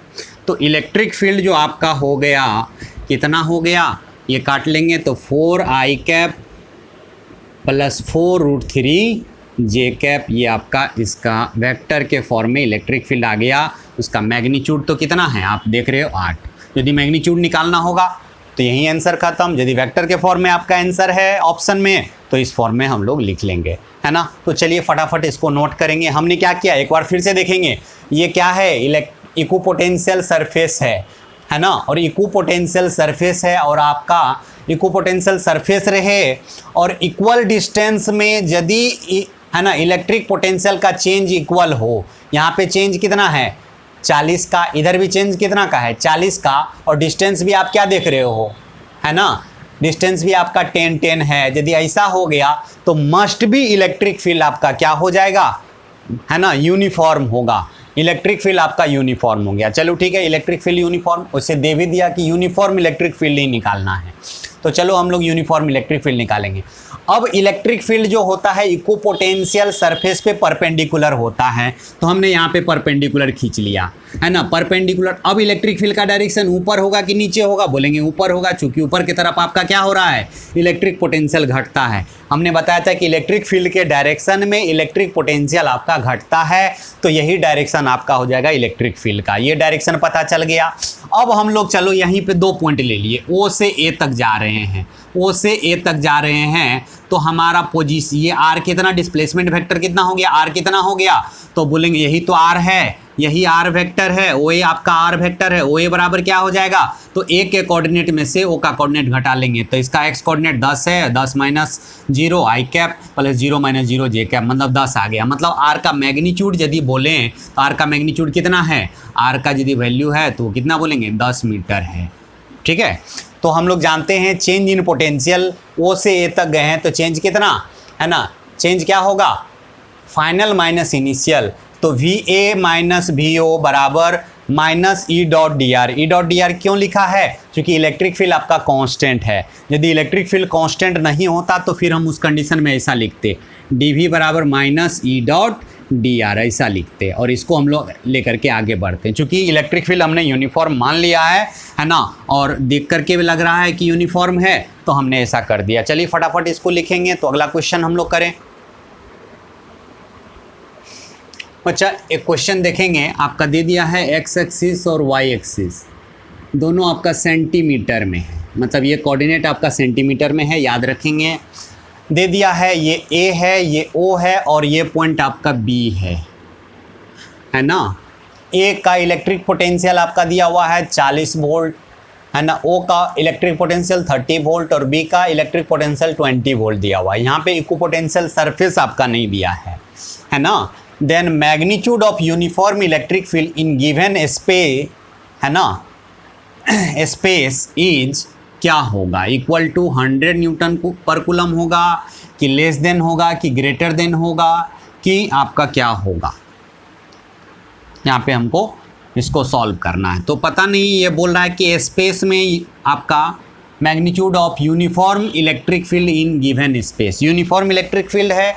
तो इलेक्ट्रिक फील्ड जो आपका हो गया कितना हो गया? ये काट लेंगे तो 4 आई कैप प्लस 4 √3 जे कैप। ये आपका इसका वेक्टर के फॉर्म में इलेक्ट्रिक फील्ड आ गया। उसका मैग्नीट्यूड तो कितना है? आप देख रहे हो 8। यदि मैग्नीट्यूड निकालना होगा तो यही आंसर खत्म। यदि वेक्टर के फॉर्म में आपका आंसर है ऑप्शन में तो इस फॉर्म में हम लोग लिख लेंगे, है ना। तो चलिए फटाफट इसको नोट करेंगे। हमने क्या किया एक बार फिर से देखेंगे। ये क्या है, इक्विपोटेंशियल सरफेस है ना। और इक्विपोटेंशियल सरफेस है और आपका इक्विपोटेंशियल सरफेस रहे और इक्वल डिस्टेंस में यदि है ना इलेक्ट्रिक पोटेंशियल का चेंज इक्वल हो। यहाँ पे चेंज कितना है 40 का, इधर भी चेंज कितना का है 40 का, और डिस्टेंस भी आप क्या देख रहे हो, है ना, डिस्टेंस भी आपका 10 है। यदि ऐसा हो गया तो मस्ट भी इलेक्ट्रिक फील्ड आपका क्या हो जाएगा, है ना, यूनिफॉर्म होगा। इलेक्ट्रिक फील्ड आपका यूनिफॉर्म हो गया। चलो ठीक है, इलेक्ट्रिक फील्ड यूनिफॉर्म, उससे दे भी दिया कि यूनिफॉर्म इलेक्ट्रिक फील्ड ही निकालना है। तो चलो हम लोग यूनिफॉर्म इलेक्ट्रिक फील्ड निकालेंगे। अब इलेक्ट्रिक फील्ड जो होता है इक्विपोटेंशियल सरफेस पे परपेंडिकुलर होता है, तो हमने यहाँ पे परपेंडिकुलर खींच लिया, है ना, परपेंडिकुलर। अब इलेक्ट्रिक फील्ड का डायरेक्शन ऊपर होगा कि नीचे होगा, बोलेंगे ऊपर होगा, चूंकि ऊपर की तरफ आपका क्या हो रहा है, इलेक्ट्रिक पोटेंशियल घटता है। हमने बताया था कि इलेक्ट्रिक फील्ड के डायरेक्शन में इलेक्ट्रिक पोटेंशियल आपका घटता है, तो यही डायरेक्शन आपका हो जाएगा इलेक्ट्रिक फील्ड का। ये डायरेक्शन पता चल गया। अब हम लोग चलो यहीं पे 2 पॉइंट ले लिए, ओ से ए तक जा रहे हैं, ओ से ए तक जा रहे हैं, तो हमारा पोजीशन ये आर कितना, डिस्प्लेसमेंट वेक्टर कितना हो गया, आर कितना हो गया, तो बोलेंगे यही तो आर है, यही आर वेक्टर है, ओ ए आपका आर वेक्टर है। ओ ए बराबर क्या हो जाएगा, तो ए के कोऑर्डिनेट में से ओ का कोऑर्डिनेट घटा लेंगे, तो इसका एक्स कोऑर्डिनेट 10 है, 10 माइनस 0 आई कैप प्लस 0 माइनस 0 जे कैप, मतलब 10 आ गया। मतलब आर का मैग्नीट्यूड यदि बोलें तो आर का मैग्नीट्यूड कितना है, आर का यदि वैल्यू है तो कितना बोलेंगे 10 मीटर है। ठीक है, तो हम लोग जानते हैं चेंज इन पोटेंशियल, ओ से ए तक गए हैं तो चेंज कितना है ना, चेंज क्या होगा, फाइनल माइनस इनिशियल, तो V A minus V O बराबर minus E dot D R. E dot D R क्यों लिखा है, क्योंकि इलेक्ट्रिक फील्ड आपका कांस्टेंट है। यदि इलेक्ट्रिक फील्ड कांस्टेंट नहीं होता तो फिर हम उस कंडीशन में ऐसा लिखते, डी वी बराबर minus E dot D are, ऐसा लिखते, और इसको हम लोग लेकर के आगे बढ़ते हैं। चूँकि इलेक्ट्रिक फील्ड हमने यूनिफॉर्म मान लिया है ना, और देख करके भी लग रहा है कि यूनिफॉर्म है, तो हमने ऐसा कर दिया। चलिए फटाफट इसको लिखेंगे। तो अगला क्वेश्चन हम लोग करें। अच्छा, एक क्वेश्चन देखेंगे, आपका दे दिया है एक्स एक्सिस और वाई एक्सिस दोनों आपका सेंटीमीटर में है, मतलब ये कोऑर्डिनेट आपका सेंटीमीटर में है, याद रखेंगे। दे दिया है ये ए है, ये ओ है, और ये पॉइंट आपका बी है ना। ए का इलेक्ट्रिक पोटेंशियल आपका दिया हुआ है 40 वोल्ट, है ना। ओ का इलेक्ट्रिक पोटेंशियल 30 वोल्ट और बी का इलेक्ट्रिक पोटेंशियल 20 वोल्ट दिया हुआ है। यहाँ पे इक्विपोटेंशियल सरफेस आपका नहीं दिया है ना। Then magnitude of uniform electric field in given space, है ना, स्पेस इज क्या होगा, equal to 100 newton per coulomb होगा, कि लेस देन होगा, कि ग्रेटर देन होगा, कि आपका क्या होगा। यहाँ पे हमको इसको सॉल्व करना है। तो पता नहीं, ये बोल रहा है कि स्पेस में आपका magnitude of uniform electric field in given space, uniform electric field है,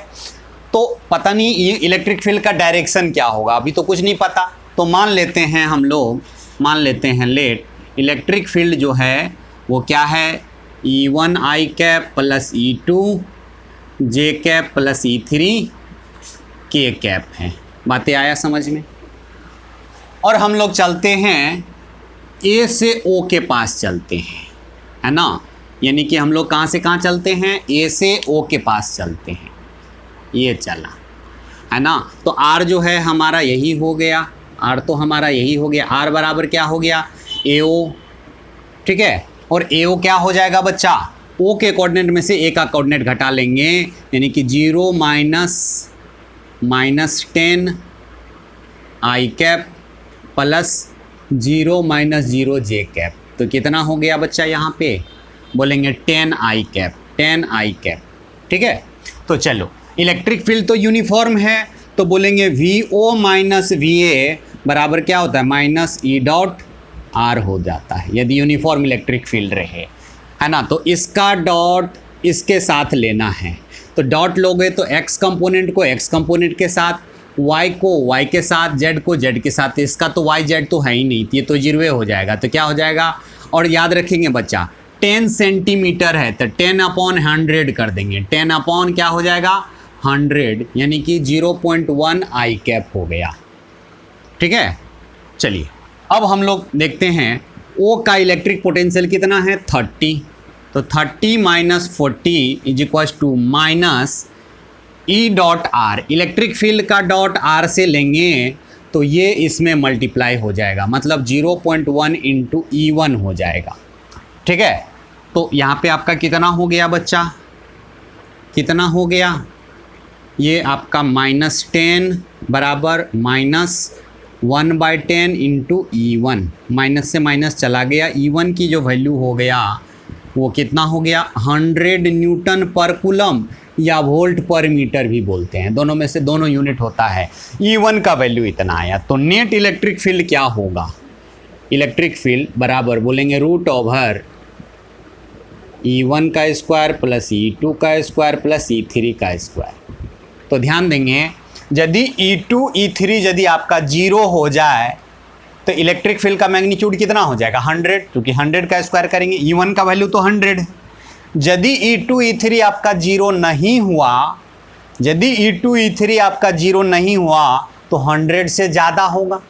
तो पता नहीं ये इलेक्ट्रिक फील्ड का डायरेक्शन क्या होगा, अभी तो कुछ नहीं पता। तो मान लेते हैं हम लोग, मान लेते हैं लेट इलेक्ट्रिक फील्ड जो है वो क्या है, E1 आई कैप प्लस E2 जे कैप प्लस E3 के कैप है। बातें आया समझ में। और हम लोग चलते हैं ए से ओ के पास चलते हैं, है ना, यानी कि हम लोग कहाँ से कहाँ चलते हैं, ए से ओ के पास चलते हैं, ये चला, है ना। तो आर जो है हमारा यही हो गया, आर तो हमारा यही हो गया, आर बराबर क्या हो गया ए ओ, ठीक है। और ए ओ क्या हो जाएगा बच्चा, ओ के कोऑर्डिनेट में से ए का कोऑर्डिनेट घटा लेंगे, यानी कि 0 minus 10 I cap plus 0 minus 0 J cap, तो कितना हो गया बच्चा, यहाँ पे बोलेंगे 10 आई कैप, 10 आई कैप, ठीक है। तो चलो इलेक्ट्रिक फील्ड तो यूनिफॉर्म है, तो बोलेंगे V O minus V A बराबर क्या होता है, माइनस ई डॉट आर हो जाता है, यदि यूनिफॉर्म इलेक्ट्रिक फील्ड रहे, है ना। तो इसका डॉट इसके साथ लेना है, तो डॉट लोगे तो एक्स कंपोनेंट को एक्स कंपोनेंट के साथ, वाई को वाई के साथ, जेड को जेड के साथ। इसका तो वाई जेड तो है ही नहीं, ये तो 0 हो जाएगा, तो क्या हो जाएगा। और याद रखेंगे बच्चा 10 सेंटीमीटर है तो 10/100 कर देंगे, 10 क्या हो जाएगा 100, यानी कि 0.1 आई कैप हो गया, ठीक है। चलिए अब हम लोग देखते हैं ओ का इलेक्ट्रिक पोटेंशियल कितना है 30, तो 30 माइनस 40 is equal to minus E dot R. Electric field का डॉट आर से लेंगे तो ये इसमें मल्टीप्लाई हो जाएगा, मतलब 0.1 इंटू E1 हो जाएगा। ठीक है, तो यहाँ पे आपका कितना हो गया बच्चा, कितना हो गया, ये आपका -10 बराबर -1/10 इंटू E1, माइनस से माइनस चला गया, E1 की जो वैल्यू हो गया वो कितना हो गया 100 न्यूटन पर कूलम या वोल्ट पर मीटर भी बोलते हैं, दोनों में से दोनों यूनिट होता है। E1 का वैल्यू इतना आया, तो नेट इलेक्ट्रिक फील्ड क्या होगा, इलेक्ट्रिक फील्ड बराबर बोलेंगे √ओवर E1 का स्क्वायर प्लस E2 का स्क्वायर प्लस E3 का स्क्वायर। तो ध्यान देंगे, यदि E2 E3 यदि आपका 0 हो जाए तो इलेक्ट्रिक फील्ड का मैग्नीट्यूड कितना हो जाएगा 100, क्योंकि 100 का स्क्वायर करेंगे, E1 का वैल्यू तो 100 है। यदि E2 E3 आपका 0 नहीं हुआ, यदि E2 E3 आपका 0 नहीं हुआ तो 100 से ज़्यादा होगा।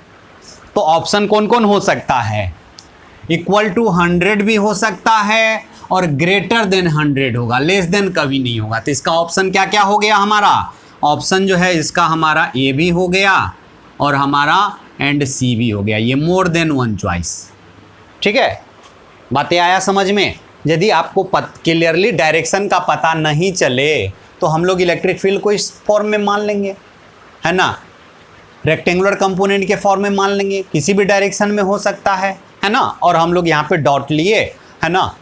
तो ऑप्शन कौन कौन हो सकता है, इक्वल टू 100 भी हो सकता है और ग्रेटर देन 100 होगा, लेस देन कभी नहीं होगा। तो इसका ऑप्शन क्या क्या हो गया हमारा, ऑप्शन जो है इसका हमारा ए भी हो गया और हमारा एंड सी भी हो गया, ये मोर देन वन चॉइस। ठीक है, बातें आया समझ में। यदि आपको क्लियरली डायरेक्शन का पता नहीं चले तो हम लोग इलेक्ट्रिक फील्ड को इस फॉर्म में मान लेंगे, है ना, रेक्टेंगुलर कंपोनेंट के फॉर्म में मान लेंगे, किसी भी डायरेक्शन में हो सकता है ना। और हम लोग यहाँ पे डॉट लिए, है ना,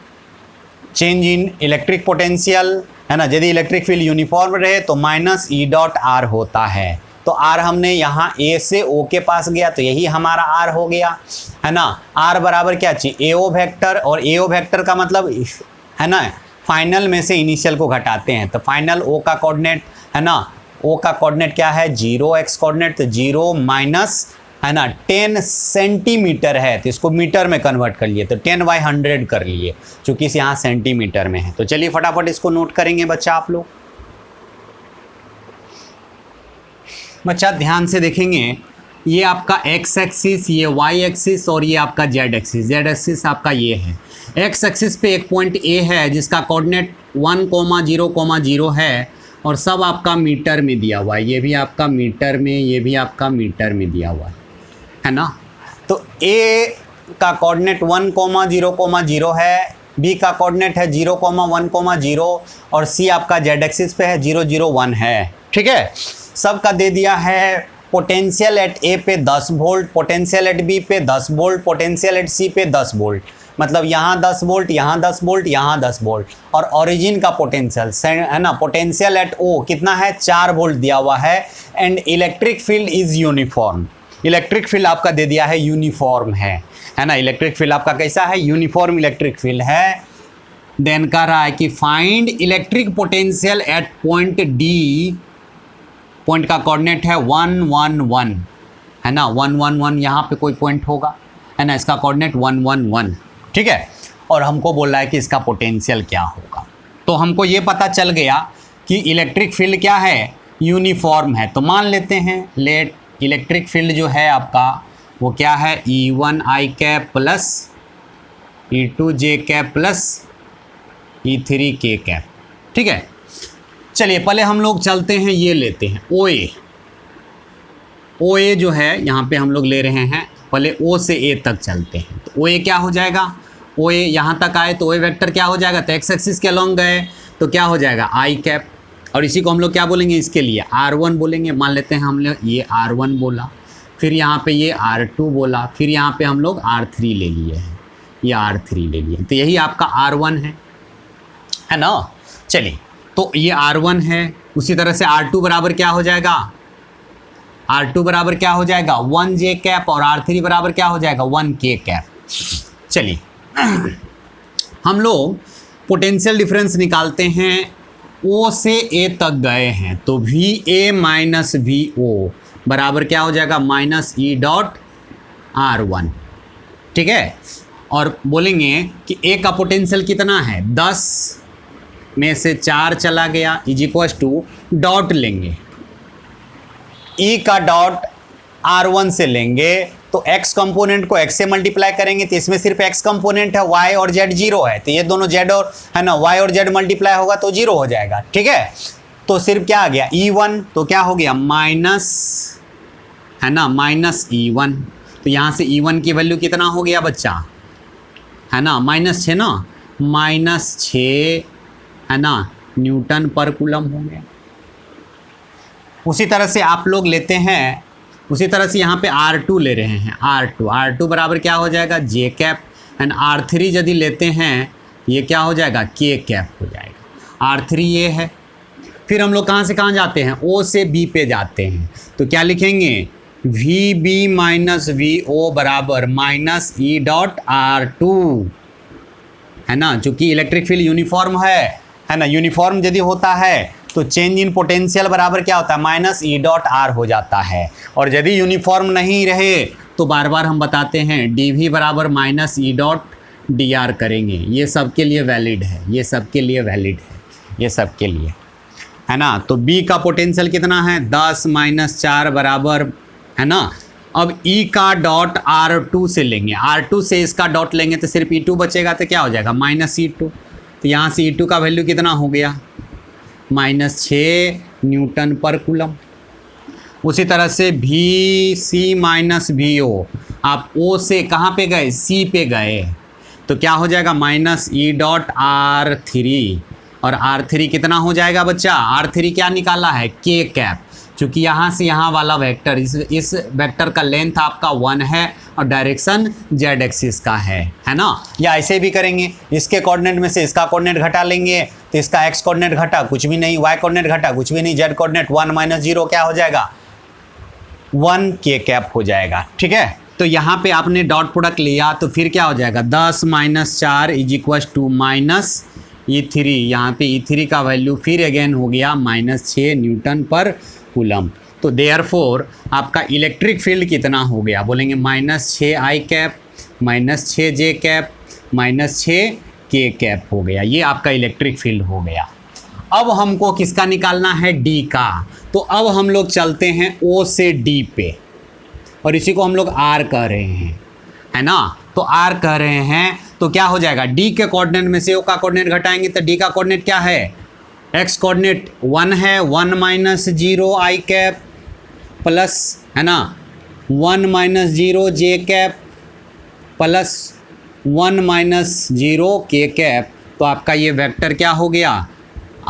चेंज इन इलेक्ट्रिक पोटेंशियल, है ना, यदि इलेक्ट्रिक फील्ड यूनिफॉर्म रहे तो माइनस ई डॉट आर होता है। तो आर हमने यहाँ ए से ओ के पास गया तो यही हमारा आर हो गया, है ना। आर बराबर क्या चाहिए, एओ वेक्टर, और एओ वेक्टर का मतलब, है ना, फाइनल में से इनिशियल को घटाते हैं। तो फाइनल ओ का कोऑर्डिनेट, है ना, ओ का कोऑर्डिनेट क्या है 0x कोऑर्डिनेट, तो 0 माइनस, है ना, 10 सेंटीमीटर है तो इसको मीटर में कन्वर्ट कर लिए, तो 10/100 कर लिए, चूँकि इस यहाँ सेंटीमीटर में है। तो चलिए फटाफट इसको नोट करेंगे बच्चा आप लोग। बच्चा ध्यान से देखेंगे, ये आपका x एक्सिस, ये y एक्सिस और ये आपका z एक्सिस। z एक्सिस आपका ये है, x एक्सिस पे एक पॉइंट A है जिसका कोऑर्डिनेट 1,0,0 है और सब आपका मीटर में दिया हुआ है, ये भी आपका मीटर में, ये भी आपका मीटर में दिया हुआ है ना। तो A का कोऑर्डिनेट 1,0,0 है, B का कोऑर्डिनेट है 0,1,0 और C आपका z एक्सिस पे है 0,0,1 है। ठीक है, सबका दे दिया है पोटेंशियल एट ए पे 10 वोल्ट, पोटेंशियल एट बी पे 10 वोल्ट, पोटेंशियल एट सी पे 10 वोल्ट, मतलब यहाँ 10 वोल्ट, यहाँ 10 वोल्ट, यहाँ 10 वोल्ट। और ओरिजिन का पोटेंशियल, है ना, पोटेंशियल एट ओ कितना है 4 वोल्ट दिया हुआ है। And electric field is uniform, electric field आपका दे दिया है यूनिफॉर्म है ना, इलेक्ट्रिक फील्ड आपका कैसा है, यूनिफॉर्म इलेक्ट्रिक फील्ड है। देन कह रहा है कि find electric potential at point D, point का कोऑर्डिनेट है 1,1,1, है ना, 1,1,1 यहाँ पे कोई पॉइंट होगा, है ना, इसका कोऑर्डिनेट 1,1,1। ठीक है, और हमको बोल रहा है कि इसका पोटेंशियल क्या होगा। तो हमको ये पता चल गया कि इलेक्ट्रिक फील्ड क्या है, यूनिफॉर्म है। तो मान लेते हैं लेट इलेक्ट्रिक फील्ड जो है आपका वो क्या है, E1i cap plus E2j cap plus E3k cap. ठीक है, चलिए पहले हम लोग चलते हैं, ये लेते हैं OA, OA जो है यहाँ पे हम लोग ले रहे हैं, पहले O से A तक चलते हैं। तो OA क्या हो जाएगा, OA यहाँ तक आए तो OA वेक्टर क्या हो जाएगा, तो एक्स एक्सिस के अलॉन्ग गए तो क्या हो जाएगा I कैप, और इसी को हम लोग क्या बोलेंगे, इसके लिए R1 बोलेंगे। मान लेते हैं हम लोग ये R1 बोला, फिर यहाँ पे ये R2 बोला, फिर यहाँ पे हम लोग R3 ले लिए हैं, ये R3 ले लिए, तो यही आपका R1 है ना। चलिए, तो ये R1 है, उसी तरह से R2 बराबर क्या हो जाएगा, R2 बराबर क्या हो जाएगा 1j कैप, और R3 बराबर क्या हो जाएगा 1k कैप। चलिए हम लोग पोटेंशियल डिफरेंस निकालते हैं, O से A तक गए हैं तो VA माइनस VO बराबर क्या हो जाएगा -E डॉट R1। ठीक है, और बोलेंगे कि A का पोटेंशियल कितना है 10 में से 4 चला गया इज इक्वल टू, डॉट लेंगे E का डॉट R1 से लेंगे तो x कंपोनेंट को x से मल्टीप्लाई करेंगे तो इसमें सिर्फ x कंपोनेंट है, y और z जीरो है, तो ये दोनों z और है ना y और z मल्टीप्लाई होगा तो जीरो हो जाएगा। ठीक है, तो सिर्फ क्या आ गया E1, तो क्या हो गया माइनस, है ना, माइनस E1। तो यहाँ से E1 की वैल्यू कितना हो गया बच्चा, है ना, -6 ना, -6 है ना न्यूटन पर कूलम हो गया। उसी तरह से आप लोग लेते हैं, उसी तरह से यहाँ पे R2 ले रहे हैं, R2 बराबर क्या हो जाएगा J कैप, एंड R3 यदि लेते हैं ये क्या हो जाएगा K कैप हो जाएगा। R3 ये है। फिर हम लोग कहाँ से कहाँ जाते हैं, O से B पे जाते हैं, तो क्या लिखेंगे VB माइनस VO बराबर माइनस E डॉट R2, है ना, चूँकि इलेक्ट्रिक फील्ड यूनिफॉर्म है ना, यूनिफॉर्म यदि होता है तो चेंज इन पोटेंशियल बराबर क्या होता है माइनस E डॉट R हो जाता है। और यदि यूनिफॉर्म नहीं रहे तो बार बार हम बताते हैं DV बराबर माइनस E डॉट DR करेंगे। ये सबके लिए वैलिड है, ये सबके लिए वैलिड है, ये सबके लिए, है ना। तो B का पोटेंशियल कितना है 10 - 4 बराबर, है ना। अब E का डॉट R2 से लेंगे, R2 से इसका डॉट लेंगे तो सिर्फ E2 बचेगा, तो क्या हो जाएगा -E2। तो यहाँ से E2 का वैल्यू कितना हो गया -6 न्यूटन पर कूलम। उसी तरह से VC माइनस VO, आप O से कहाँ पे गए C पे गए, तो क्या हो जाएगा -E डॉट R3, और R3 कितना हो जाएगा बच्चा, R3 क्या निकाला है K कैप, चूँकि यहाँ से यहाँ वाला वेक्टर, इस वेक्टर का लेंथ आपका 1 है और डायरेक्शन z एक्सिस का है ना। या ऐसे भी करेंगे, इसके कोऑर्डिनेट में से इसका कोऑर्डिनेट घटा लेंगे तो इसका x कोऑर्डिनेट घटा कुछ भी नहीं, y कोऑर्डिनेट घटा कुछ भी नहीं, z कोऑर्डिनेट 1 - 0 क्या हो जाएगा 1 K कैप हो जाएगा। ठीक है, तो यहाँ पे आपने डॉट प्रोडक्ट लिया तो फिर क्या हो जाएगा 10 - 4 इज -E3, यहाँ पे E3 का वैल्यू फिर अगेन हो गया -6 न्यूटन पर कूलम। तो देयरफॉर आपका इलेक्ट्रिक फील्ड कितना हो गया, बोलेंगे -6 I cap -6 J cap -6 K cap हो गया। ये आपका इलेक्ट्रिक फील्ड हो गया। अब हमको किसका निकालना है D का, तो अब हम लोग चलते हैं O से D पे, और इसी को हम लोग R कह रहे हैं, है ना। तो R कह रहे हैं तो क्या हो जाएगा D के कोऑर्डिनेट में से O का कोऑर्डिनेट घटाएंगे तो D का कोऑर्डिनेट क्या है, x कोऑर्डिनेट 1 है, 1 - 0 I कैप प्लस, है ना 1 - 0 J cap plus 1 - 0 K cap. तो आपका ये वेक्टर क्या हो गया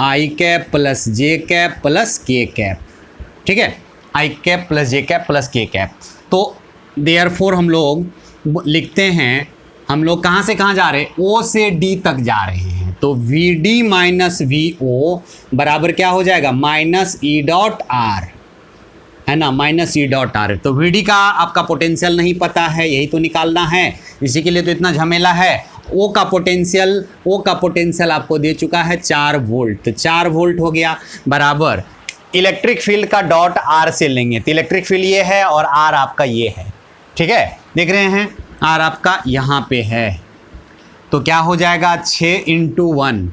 I cap plus J cap plus K cap. ठीक है, I cap plus J cap plus K cap. तो देयरफॉर हम लोग लिखते हैं, हम लोग कहाँ से कहाँ जा रहे हैं, O से D तक जा रहे हैं, तो VD माइनस VO बराबर क्या हो जाएगा -E डॉट R, है ना, -E डॉट R। तो VD का आपका पोटेंशियल नहीं पता है, यही तो निकालना है, इसी के लिए तो इतना झमेला है। O का पोटेंशियल आपको दे चुका है 4 वोल्ट, तो 4 वोल्ट हो गया बराबर इलेक्ट्रिक फील्ड का डॉट R से लेंगे, तो इलेक्ट्रिक फील्ड ये है और R आपका ये है। ठीक है, देख रहे हैं R आपका यहाँ पे है, तो क्या हो जाएगा 6 × 1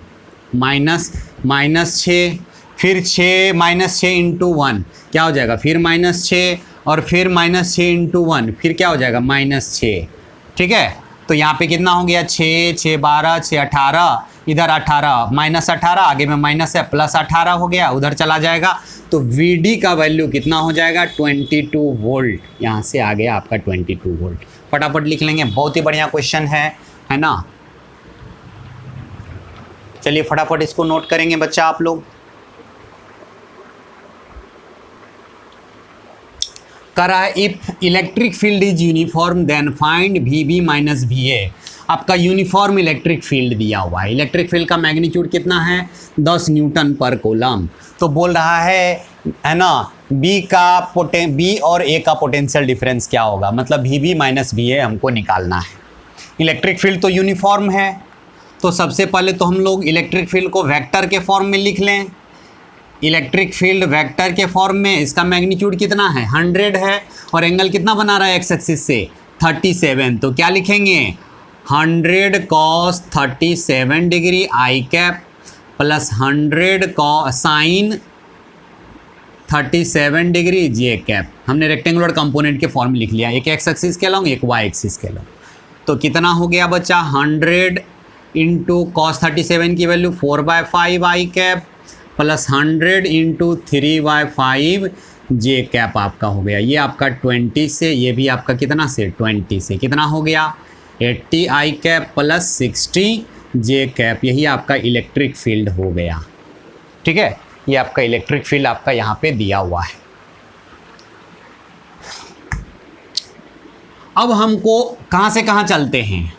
-6, फिर 6 -6 × 1 क्या हो जाएगा फिर -6, और फिर -6 × 1 फिर क्या हो जाएगा -6। ठीक है, तो यहाँ पे कितना हो गया 6 6 12 6 18, इधर 18 -18 आगे में माइनस है प्लस 18 हो गया, उधर चला जाएगा। तो VD का वैल्यू कितना हो जाएगा 22 वोल्ट, यहाँ से आ गया आपका 22 वोल्ट। फटाफट लिख लेंगे, बहुत ही बढ़िया क्वेश्चन है ना। चलिए फटाफट इसको नोट करेंगे बच्चा आप लोग। करा है if electric field is uniform then find VB minus VA। आपका यूनिफॉर्म इलेक्ट्रिक फील्ड दिया हुआ है, इलेक्ट्रिक फील्ड का मैग्नीट्यूड कितना है 10 न्यूटन पर कूलम। तो बोल रहा है ना B और A का पोटेंशियल डिफरेंस क्या होगा, मतलब VB माइनस VA हमको निकालना है। इलेक्ट्रिक फील्ड तो यूनिफॉर्म है, तो सबसे पहले तो हम लोग इलेक्ट्रिक फील्ड को वेक्टर के फॉर्म में लिख लें। इलेक्ट्रिक फील्ड वेक्टर के फॉर्म में, इसका मैग्नीट्यूड कितना है 100 है, और एंगल कितना बना रहा है एक्स एक्सिस से 37। तो क्या लिखेंगे 100 cos 37 degree I cap plus 100 sin 37 degree J cap. हमने रेक्टेंगुलर कंपोनेंट के फॉर्म में लिख लिया, एक एक्स एक्सिस के लॉन्ग, एक वाई एक्सिस के लॉन्ग। तो कितना हो गया बच्चा, 100 इंटू कॉस 37 की वैल्यू 4/5 आई कैप प्लस 100 इंटू 3/5 जे कैप आपका हो गया। ये आपका 20 से, ये भी आपका कितना से 20 से, कितना हो गया 80 आई कैप प्लस 60 जे कैप। यही आपका इलेक्ट्रिक फील्ड हो गया। ठीक है, ये आपका इलेक्ट्रिक फील्ड आपका यहाँ पे दिया हुआ है। अब हमको कहाँ से कहाँ चलते हैं,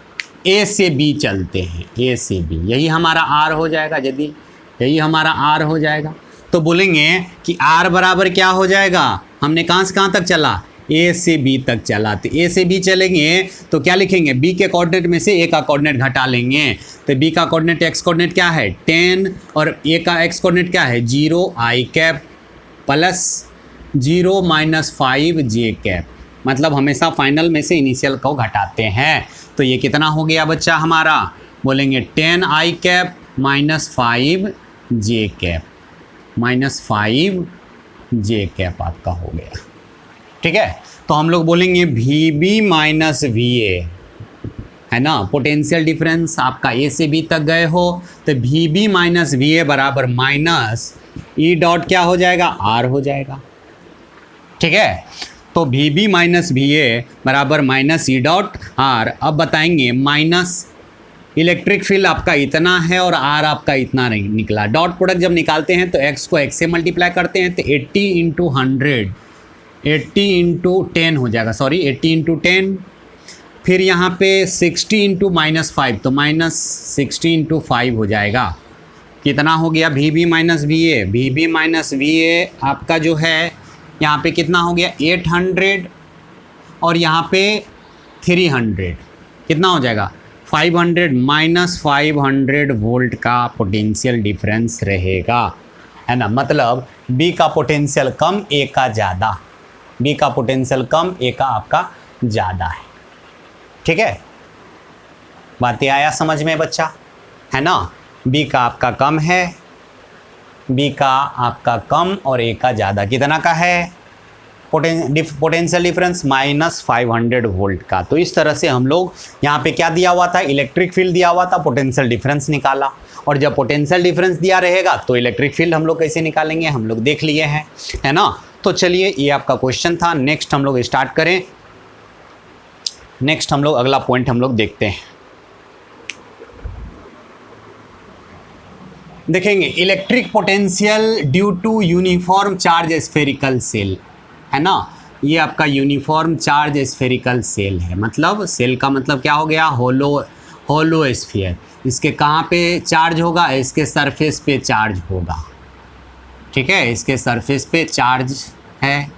ए से बी चलते हैं, ए से बी, यही हमारा आर हो जाएगा। यदि यही हमारा आर हो जाएगा तो बोलेंगे कि आर बराबर क्या हो जाएगा, हमने कहाँ से कहाँ तक चला, ए से बी तक चला। तो ए से बी चलेंगे तो क्या लिखेंगे, बी के कोऑर्डिनेट में से ए का कोऑर्डिनेट घटा लेंगे। तो बी का कोऑर्डिनेट एक्स कोऑर्डिनेट क्या है 10 और ए का एक्स कोऑर्डिनेट क्या है 0 आई कैप प्लस 0 - 5 जे कैप। मतलब हमेशा फाइनल में से इनिशियल को घटाते हैं। तो ये कितना हो गया बच्चा हमारा, बोलेंगे 10 I cap -5 J cap, -5 J cap आपका हो गया। ठीक है, तो हम लोग बोलेंगे V B minus V A, है ना, पोटेंशियल डिफरेंस आपका ए से बी तक गए हो तो V B minus V A बराबर माइनस ई डॉट क्या हो जाएगा, आर हो जाएगा। ठीक है, तो V B minus V A बराबर माइनस ई डॉट आर। अब बताएंगे माइनस इलेक्ट्रिक फील्ड आपका इतना है और आर आपका इतना नहीं निकला। डॉट प्रोडक्ट जब निकालते हैं तो एक्स को एक्स से मल्टीप्लाई करते हैं तो 80 इंटू 100, 80 इंटू 10 हो जाएगा, सॉरी 80 इंटू 10, फिर यहाँ पे 60 इंटू -5 तो -60 इंटू 5 हो जाएगा। कितना हो गया V B minus V A, V B minus V A आपका जो है यहाँ पे कितना हो गया 800 और यहाँ पे 300, कितना हो जाएगा 500 -500 वोल्ट का पोटेंशियल डिफरेंस रहेगा, है ना। मतलब बी का पोटेंशियल कम ए का ज़्यादा, बी का पोटेंशियल कम ए का आपका ज़्यादा है। ठीक है, बातें आया समझ में बच्चा, है ना। बी का आपका कम है, बी का आपका कम और ए का ज़्यादा, कितना का है पोटेंशियल डिफरेंस -500 वोल्ट का। तो इस तरह से हम लोग यहाँ पे क्या दिया हुआ था, इलेक्ट्रिक फील्ड दिया हुआ था, पोटेंशियल डिफरेंस निकाला। और जब पोटेंशियल डिफरेंस दिया रहेगा तो इलेक्ट्रिक फील्ड हम लोग कैसे निकालेंगे, हम लोग देख लिए हैं, है ना। तो चलिए ये आपका क्वेश्चन था। नेक्स्ट हम लोग स्टार्ट करें, नेक्स्ट हम लोग अगला पॉइंट हम लोग देखते हैं। देखेंगे electric potential due to uniform charge spherical shell, है ना। ये आपका यूनिफॉर्म चार्ज स्फेरिकल सेल है। मतलब सेल का मतलब क्या हो गया, होलो स्फीयर। इसके कहाँ पे चार्ज होगा, इसके सरफेस पे चार्ज होगा। ठीक है, इसके सरफेस पे चार्ज है।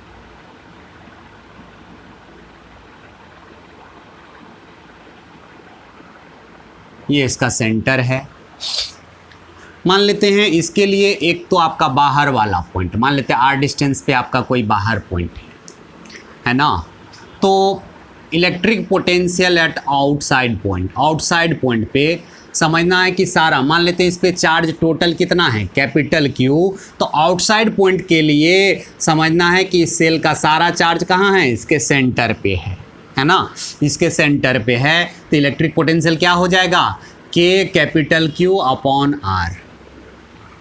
ये इसका सेंटर है। मान लेते हैं इसके लिए एक तो आपका बाहर वाला पॉइंट, मान लेते हैं आर डिस्टेंस पे आपका कोई बाहर पॉइंट है ना। तो electric potential at outside point, outside point पे समझना है कि सारा, मान लेते हैं इस पे चार्ज टोटल कितना है कैपिटल Q। तो आउटसाइड पॉइंट के लिए समझना है कि इस सेल का सारा चार्ज कहाँ है, इसके सेंटर पे है ना, इसके सेंटर पे है। तो इलेक्ट्रिक पोटेंशियल क्या हो जाएगा, K capital Q upon R।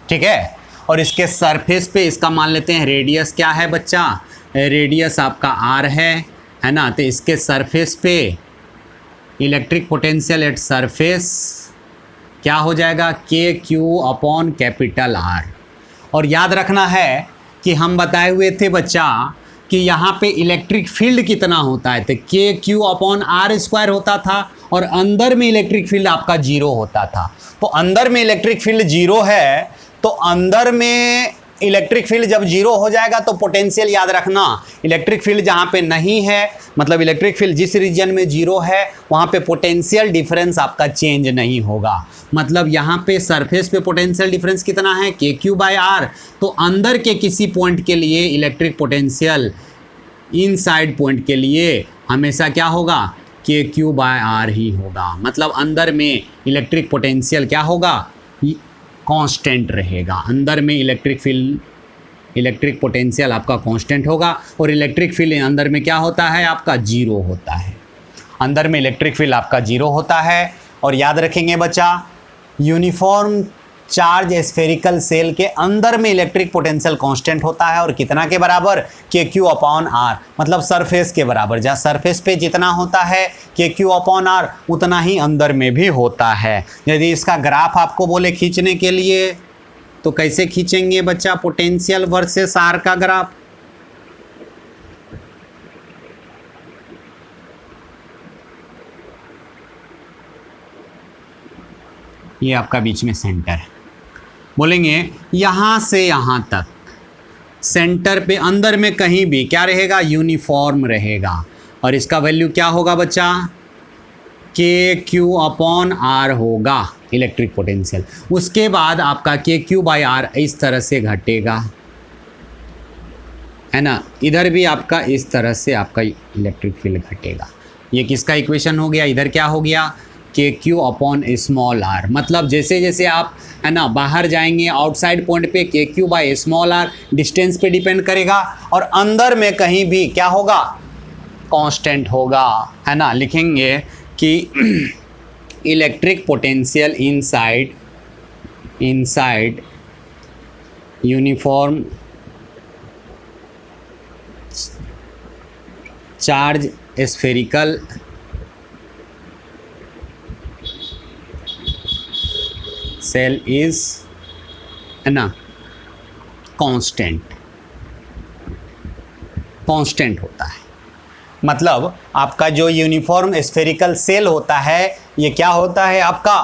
ठीक है, और इसके सरफेस पे इसका मान लेते हैं रेडियस क्या है बच्चा, रेडियस आपका R है ना। तो इसके सरफेस पे इलेक्ट्रिक पोटेंशियल एट सरफेस क्या हो जाएगा, KQ अपॉन कैपिटल R। और याद रखना है कि हम बताए हुए थे बच्चा कि यहाँ पे इलेक्ट्रिक फील्ड कितना होता है, तो KQ अपॉन R² होता था और अंदर में इलेक्ट्रिक फील्ड आपका 0 होता था। तो अंदर में इलेक्ट्रिक फील्ड 0 है, तो अंदर में इलेक्ट्रिक फील्ड जब 0 हो जाएगा तो पोटेंशियल याद रखना, इलेक्ट्रिक फील्ड जहाँ पे नहीं है, मतलब इलेक्ट्रिक फील्ड जिस रीजन में 0 है वहाँ पे पोटेंशियल डिफरेंस आपका चेंज नहीं होगा। मतलब यहाँ पे सरफेस पे पोटेंशियल डिफरेंस कितना है, KQ/R। तो अंदर के किसी पॉइंट के लिए इलेक्ट्रिक पोटेंशियल इनसाइड पॉइंट के लिए हमेशा क्या होगा, KQ/R ही होगा। मतलब अंदर में इलेक्ट्रिक पोटेंशियल क्या होगा, कांस्टेंट रहेगा। अंदर में इलेक्ट्रिक फील्ड इलेक्ट्रिक पोटेंशियल आपका कांस्टेंट होगा और इलेक्ट्रिक फील्ड अंदर में क्या होता है आपका जीरो होता है, अंदर में इलेक्ट्रिक फील्ड आपका जीरो होता है। और याद रखेंगे बच्चा, यूनिफॉर्म चार्ज स्फेरिकल सेल के अंदर में इलेक्ट्रिक पोटेंशियल कांस्टेंट होता है और कितना के बराबर, के क्यू अपॉन आर, मतलब सरफेस के बराबर। जहाँ सरफेस पे जितना होता है के क्यू अपॉन आर उतना ही अंदर में भी होता है। यदि इसका ग्राफ आपको बोले खींचने के लिए तो कैसे खींचेंगे बच्चा, पोटेंशियल वर्सेस आर का ग्राफ। ये आपका बीच में सेंटर है, बोलेंगे यहाँ से यहाँ तक सेंटर पे अंदर में कहीं भी क्या रहेगा, यूनिफॉर्म रहेगा। और इसका वैल्यू क्या होगा बच्चा, के क्यू अपॉन आर होगा इलेक्ट्रिक पोटेंशियल। उसके बाद आपका के क्यू बाई आर इस तरह से घटेगा, है ना, इधर भी आपका इस तरह से आपका इलेक्ट्रिक फील्ड घटेगा। ये किसका इक्वेशन हो गया, इधर क्या हो गया, के क्यू अपॉन स्मॉल आर। मतलब जैसे जैसे आप है ना बाहर जाएंगे आउटसाइड पॉइंट पे के q by small r distance पे डिपेंड करेगा और अंदर में कहीं भी क्या होगा, कांस्टेंट होगा, है ना। लिखेंगे कि electric potential inside uniform charge spherical cell is, है ना, कांस्टेंट होता है। मतलब आपका जो यूनिफॉर्म स्फेरिकल सेल होता है ये क्या होता है आपका,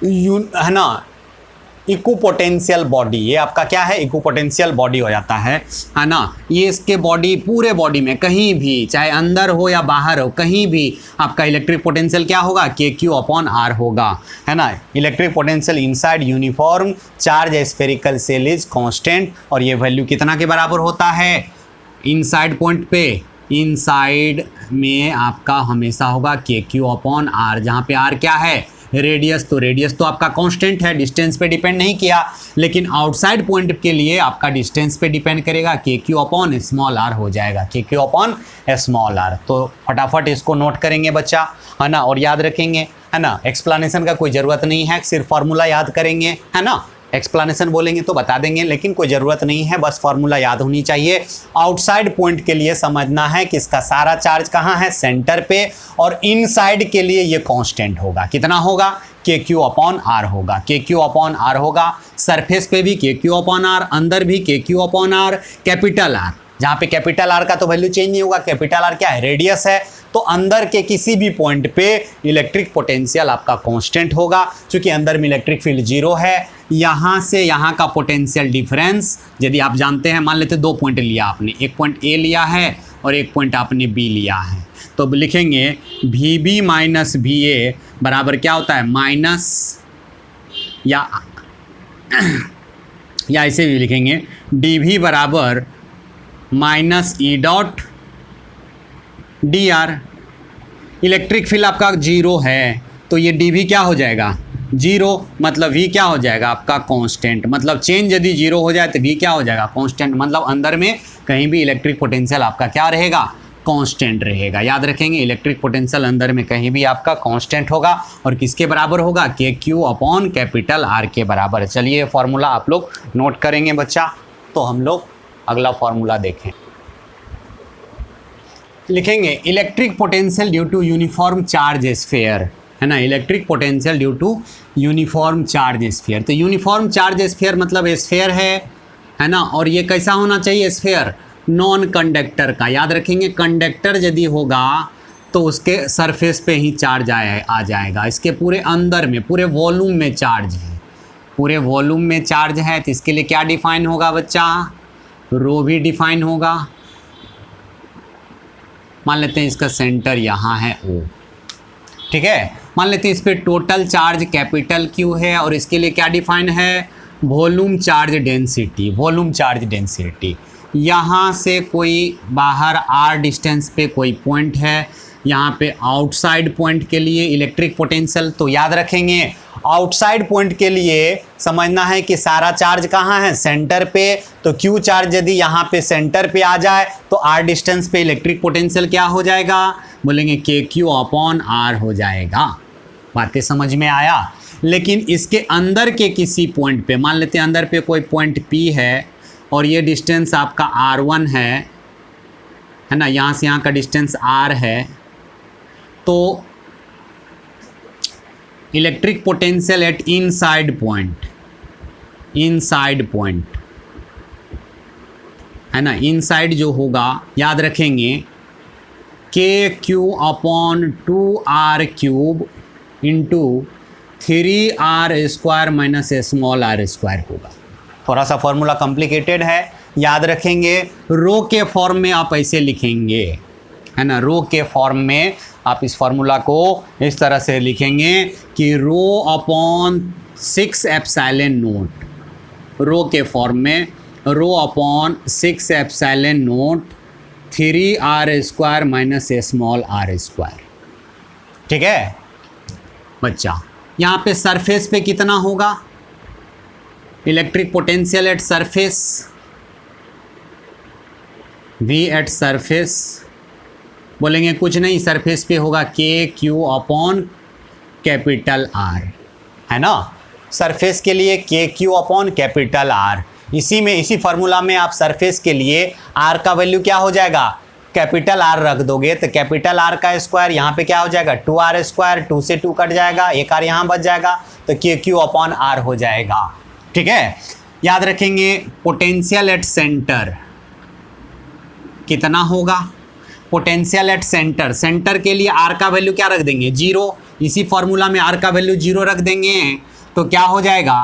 है ना, इक्विपोटेंशियल बॉडी। ये आपका क्या है, इक्विपोटेंशियल बॉडी हो जाता है ना। ये इसके बॉडी पूरे बॉडी में कहीं भी चाहे अंदर हो या बाहर हो कहीं भी आपका इलेक्ट्रिक पोटेंशियल क्या होगा, के क्यू अपॉन आर होगा, है ना। Electric potential inside uniform charge spherical cell is constant. और ये वैल्यू कितना के बराबर होता है, इनसाइड पॉइंट पे, इनसाइड में आपका हमेशा होगा के क्यू अपॉन आर, जहाँ पे आर क्या है, रेडियस। तो रेडियस तो आपका कांस्टेंट है, डिस्टेंस पे डिपेंड नहीं किया, लेकिन आउटसाइड पॉइंट के लिए आपका डिस्टेंस पे डिपेंड करेगा, के क्यू अपॉन स्मॉल आर हो जाएगा, के क्यू अपॉन स्मॉल आर। तो फटाफट इसको नोट करेंगे बच्चा, है ना, और याद रखेंगे, है ना। एक्सप्लेनेशन का कोई ज़रूरत नहीं है, सिर्फ फार्मूला याद करेंगे, है ना। एक्सप्लेनेशन बोलेंगे तो बता देंगे, लेकिन कोई ज़रूरत नहीं है, बस फार्मूला याद होनी चाहिए। आउटसाइड पॉइंट के लिए समझना है कि इसका सारा चार्ज कहाँ है, सेंटर पे, और इनसाइड के लिए ये कांस्टेंट होगा। कितना होगा, के क्यू अपॉन आर होगा, के क्यू अपॉन आर होगा। सरफेस पे भी के क्यू अपॉन आर, अंदर भी K Q upon R, capital R, जहाँ पे कैपिटल आर का तो वैल्यू चेंज नहीं होगा, कैपिटल आर क्या है, रेडियस है। तो अंदर के किसी भी पॉइंट पे इलेक्ट्रिक पोटेंशियल आपका कांस्टेंट होगा, क्योंकि अंदर में इलेक्ट्रिक फील्ड जीरो है। यहाँ से यहाँ का पोटेंशियल डिफरेंस यदि आप जानते हैं, मान लेते 2 पॉइंट लिया आपने, एक पॉइंट ए लिया है और एक पॉइंट आपने बी लिया है, तो लिखेंगे V B minus V A बराबर क्या होता है, माइनस या ऐसे भी लिखेंगे डी वी बराबर minus E dot D R. Electric field आपका जीरो है तो ये डी वी क्या हो जाएगा, जीरो, मतलब वी क्या हो जाएगा आपका कांस्टेंट। मतलब चेंज यदि जीरो हो जाए तो वी क्या हो जाएगा, कांस्टेंट। मतलब अंदर में कहीं भी इलेक्ट्रिक पोटेंशियल आपका क्या रहेगा, कांस्टेंट रहेगा। याद रखेंगे इलेक्ट्रिक पोटेंशियल अंदर में कहीं भी आपका कांस्टेंट होगा और किसके बराबर होगा, K Q upon capital R के बराबर। चलिए फॉर्मूला आप लोग नोट करेंगे बच्चा। तो हम लोग अगला फॉर्मूला देखें, लिखेंगे electric potential due to uniform charge sphere, है ना। Electric potential due to uniform charge sphere. तो यूनिफॉर्म चार्ज स्फीयर मतलब स्फीयर है ना। और ये कैसा होना चाहिए स्फीयर, नॉन कंडक्टर का। याद रखेंगे कंडक्टर यदि होगा तो उसके सरफेस पे ही चार्ज आ जाएगा। इसके पूरे अंदर में पूरे वॉल्यूम में चार्ज है, पूरे वॉल्यूम में चार्ज है। तो इसके लिए क्या डिफाइन होगा बच्चा, रो भी डिफाइन होगा। मान लेते हैं इसका सेंटर यहाँ है ओ, ठीक है। मान लेते हैं इस पर टोटल चार्ज कैपिटल क्यू है और इसके लिए क्या डिफाइन है, volume charge density. Volume charge density, यहाँ से कोई बाहर आर डिस्टेंस पे कोई पॉइंट है, यहाँ पे आउटसाइड पॉइंट के लिए इलेक्ट्रिक पोटेंशियल। तो याद रखेंगे आउटसाइड पॉइंट के लिए समझना है कि सारा चार्ज कहाँ है, सेंटर पे। तो क्यू चार्ज यदि यहाँ पे सेंटर पे आ जाए तो आर डिस्टेंस पे इलेक्ट्रिक पोटेंशियल क्या हो जाएगा, बोलेंगे के क्यू अपॉन आर हो जाएगा। बातें समझ में आया। लेकिन इसके अंदर के किसी पॉइंट पे, मान लेते हैं अंदर पे कोई पॉइंट P है और ये डिस्टेंस आपका R1 है ना, यहाँ से यहाँ का डिस्टेंस R है, तो electric potential at inside point है ना, इनसाइड जो होगा याद रखेंगे के Q upon 2r cube into 3r square minus small r square होगा। थोड़ा सा फॉर्मूला कॉम्प्लिकेटेड है, याद रखेंगे। रो के फॉर्म में आप ऐसे लिखेंगे, है ना, रो के फॉर्म में आप इस फॉर्मूला को इस तरह से लिखेंगे कि रो अपॉन 6 एप्सिलॉन नोट, रो के फॉर्म में rho upon 6 epsilon note 3r square minus small r square. ठीक है बच्चा, यहाँ पे सरफेस पे कितना होगा electric potential at surface, V at surface, बोलेंगे कुछ नहीं, सरफेस पे होगा K Q upon capital R, है ना। सरफेस के लिए के क्यू अपॉन कैपिटल R, इसी फार्मूला में आप सरफेस के लिए R का वैल्यू क्या हो जाएगा, कैपिटल R रख दोगे तो कैपिटल R का स्क्वायर यहाँ पे क्या हो जाएगा 2r स्क्वायर, 2 से 2 कट जाएगा, एक r यहाँ बच जाएगा, तो के क्यू अपॉन R हो जाएगा। ठीक है, याद रखेंगे पोटेंशियल एट सेंटर कितना होगा, पोटेंशियल एट सेंटर, सेंटर के लिए R का वैल्यू क्या रख देंगे 0, इसी फॉर्मूला में R का वैल्यू 0 रख देंगे तो क्या हो जाएगा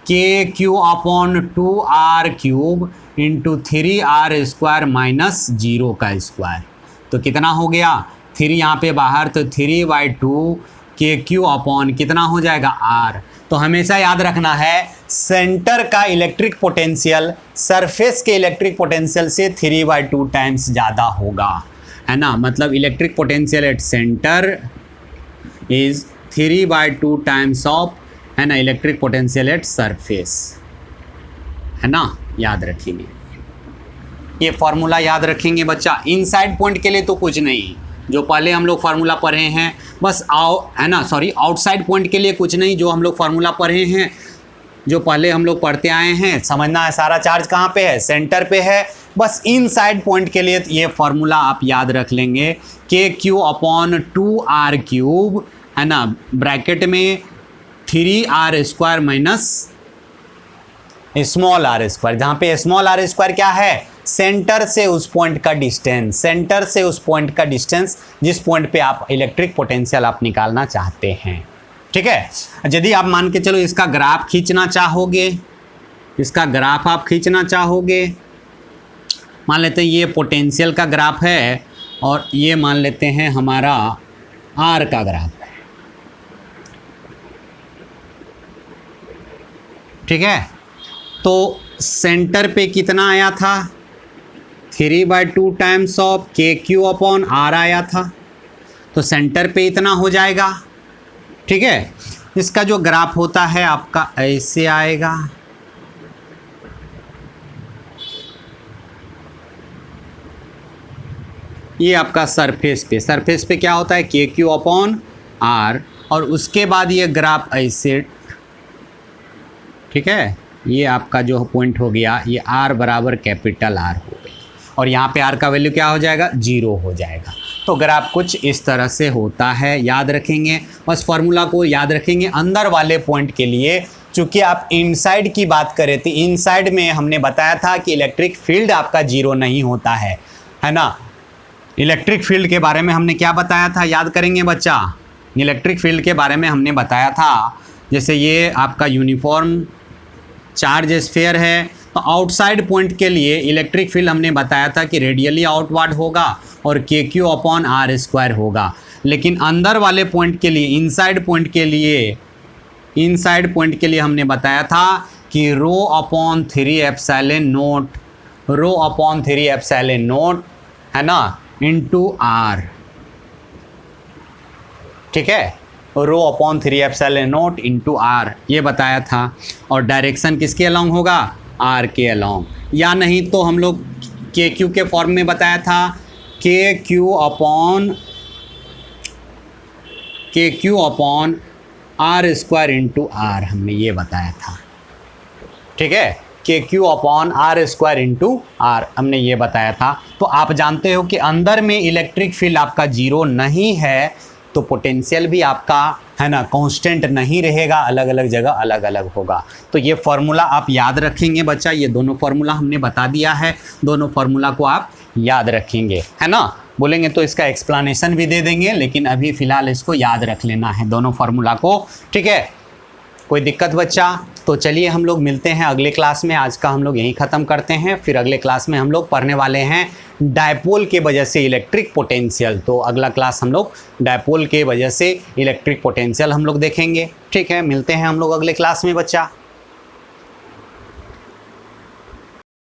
के Q upon 2r cube into 3r square minus 0 का स्क्वायर, तो कितना हो गया 3 यहाँ पे बाहर, तो 3/2 के क्यू अपॉन कितना हो जाएगा R। तो हमेशा याद रखना है सेंटर का इलेक्ट्रिक पोटेंशियल सरफेस के इलेक्ट्रिक पोटेंशियल से 3/2 टाइम्स ज़्यादा होगा, है ना। मतलब electric potential at centre is 3/2 times of, है ना, इलेक्ट्रिक पोटेंशियल एट सरफेस, है ना, याद रखेंगे ये फॉर्मूला, याद रखेंगे बच्चा। इनसाइड पॉइंट के लिए तो कुछ नहीं, जो पहले हम लोग फार्मूला पढ़े हैं बस है ना, सॉरी, आउटसाइड पॉइंट के लिए कुछ नहीं, जो हम लोग फार्मूला पढ़े हैं, जो पहले हम लोग पढ़ते आए हैं, समझना है सारा चार्ज कहाँ पे है, सेंटर पे है। बस इनसाइड पॉइंट के लिए ये फार्मूला आप याद रख लेंगे के क्यू अपॉन 2r क्यूब, है ना, ब्रैकेट में 3r square minus small r square, जहाँ पे स्मॉल r स्क्वायर क्या है, सेंटर से उस पॉइंट का डिस्टेंस, सेंटर से उस पॉइंट का डिस्टेंस जिस पॉइंट पे आप इलेक्ट्रिक पोटेंशियल आप निकालना चाहते हैं। ठीक है, यदि आप मान के चलो इसका ग्राफ खींचना चाहोगे, इसका ग्राफ आप खींचना चाहोगे, मान लेते हैं ये पोटेंशियल का ग्राफ है और ये मान लेते हैं हमारा R का ग्राफ है। ठीक है, तो सेंटर पे कितना आया था 3/2 टाइम्स ऑफ के क्यू अपॉन R आया था, तो सेंटर पे इतना हो जाएगा। ठीक है, इसका जो ग्राफ होता है आपका ऐसे आएगा, ये आपका सरफेस पे क्या होता है के क्यू अपॉन R, और उसके बाद ये ग्राफ ऐसे, ठीक है, ये आपका जो पॉइंट हो गया ये R बराबर कैपिटल R हो गई, और यहाँ पे R का वैल्यू क्या हो जाएगा 0 हो जाएगा। तो ग्राफ कुछ इस तरह से होता है, याद रखेंगे, बस फार्मूला को याद रखेंगे। अंदर वाले पॉइंट के लिए चूँकि आप इनसाइड की बात कर रहे थे, इनसाइड में हमने बताया था कि इलेक्ट्रिक फील्ड आपका 0 नहीं होता है ना। इलेक्ट्रिक फील्ड के बारे में हमने क्या बताया था, याद करेंगे बच्चा, इलेक्ट्रिक फील्ड के बारे में हमने बताया था, जैसे ये आपका यूनिफॉर्म चार्ज स्फीयर है, तो आउटसाइड पॉइंट के लिए इलेक्ट्रिक फील्ड हमने बताया था कि रेडियली आउटवर्ड होगा और के क्यू अपॉन R स्क्वायर होगा। लेकिन अंदर वाले पॉइंट के लिए, इनसाइड पॉइंट के लिए हमने बताया था कि रो अपॉन 3 एप्सिलॉन नोट, है ना, इंटू R। ठीक है, rho upon 3 epsilon naught into R, ये बताया था। और डायरेक्शन किसके अलॉन्ग होगा, आर के अलॉन्ग, या नहीं तो हम लोग के क्यू के फॉर्म में बताया था, K Q upon R square into R, हमने ये बताया था। ठीक है, K Q upon R square into R हमने ये बताया था। तो आप जानते हो कि अंदर में इलेक्ट्रिक फील्ड आपका जीरो नहीं है तो पोटेंशियल भी आपका है ना कांस्टेंट नहीं रहेगा, अलग अलग जगह अलग अलग होगा। तो ये फार्मूला आप याद रखेंगे बच्चा, ये दोनों फार्मूला हमने बता दिया है, दोनों फार्मूला को आप याद रखेंगे, है ना। बोलेंगे तो इसका एक्सप्लेनेशन भी दे देंगे, लेकिन अभी फ़िलहाल इसको याद रख लेना है दोनों फार्मूला को। ठीक है, कोई दिक्कत बच्चा? तो चलिए हम लोग मिलते हैं अगले क्लास में। आज का हम लोग यहीं ख़त्म करते हैं, फिर अगले क्लास में हम लोग पढ़ने वाले हैं डायपोल के वजह से इलेक्ट्रिक पोटेंशियल। तो अगला क्लास हम लोग डायपोल के वजह से इलेक्ट्रिक पोटेंशियल हम लोग देखेंगे। ठीक है, मिलते हैं हम लोग अगले क्लास में बच्चा।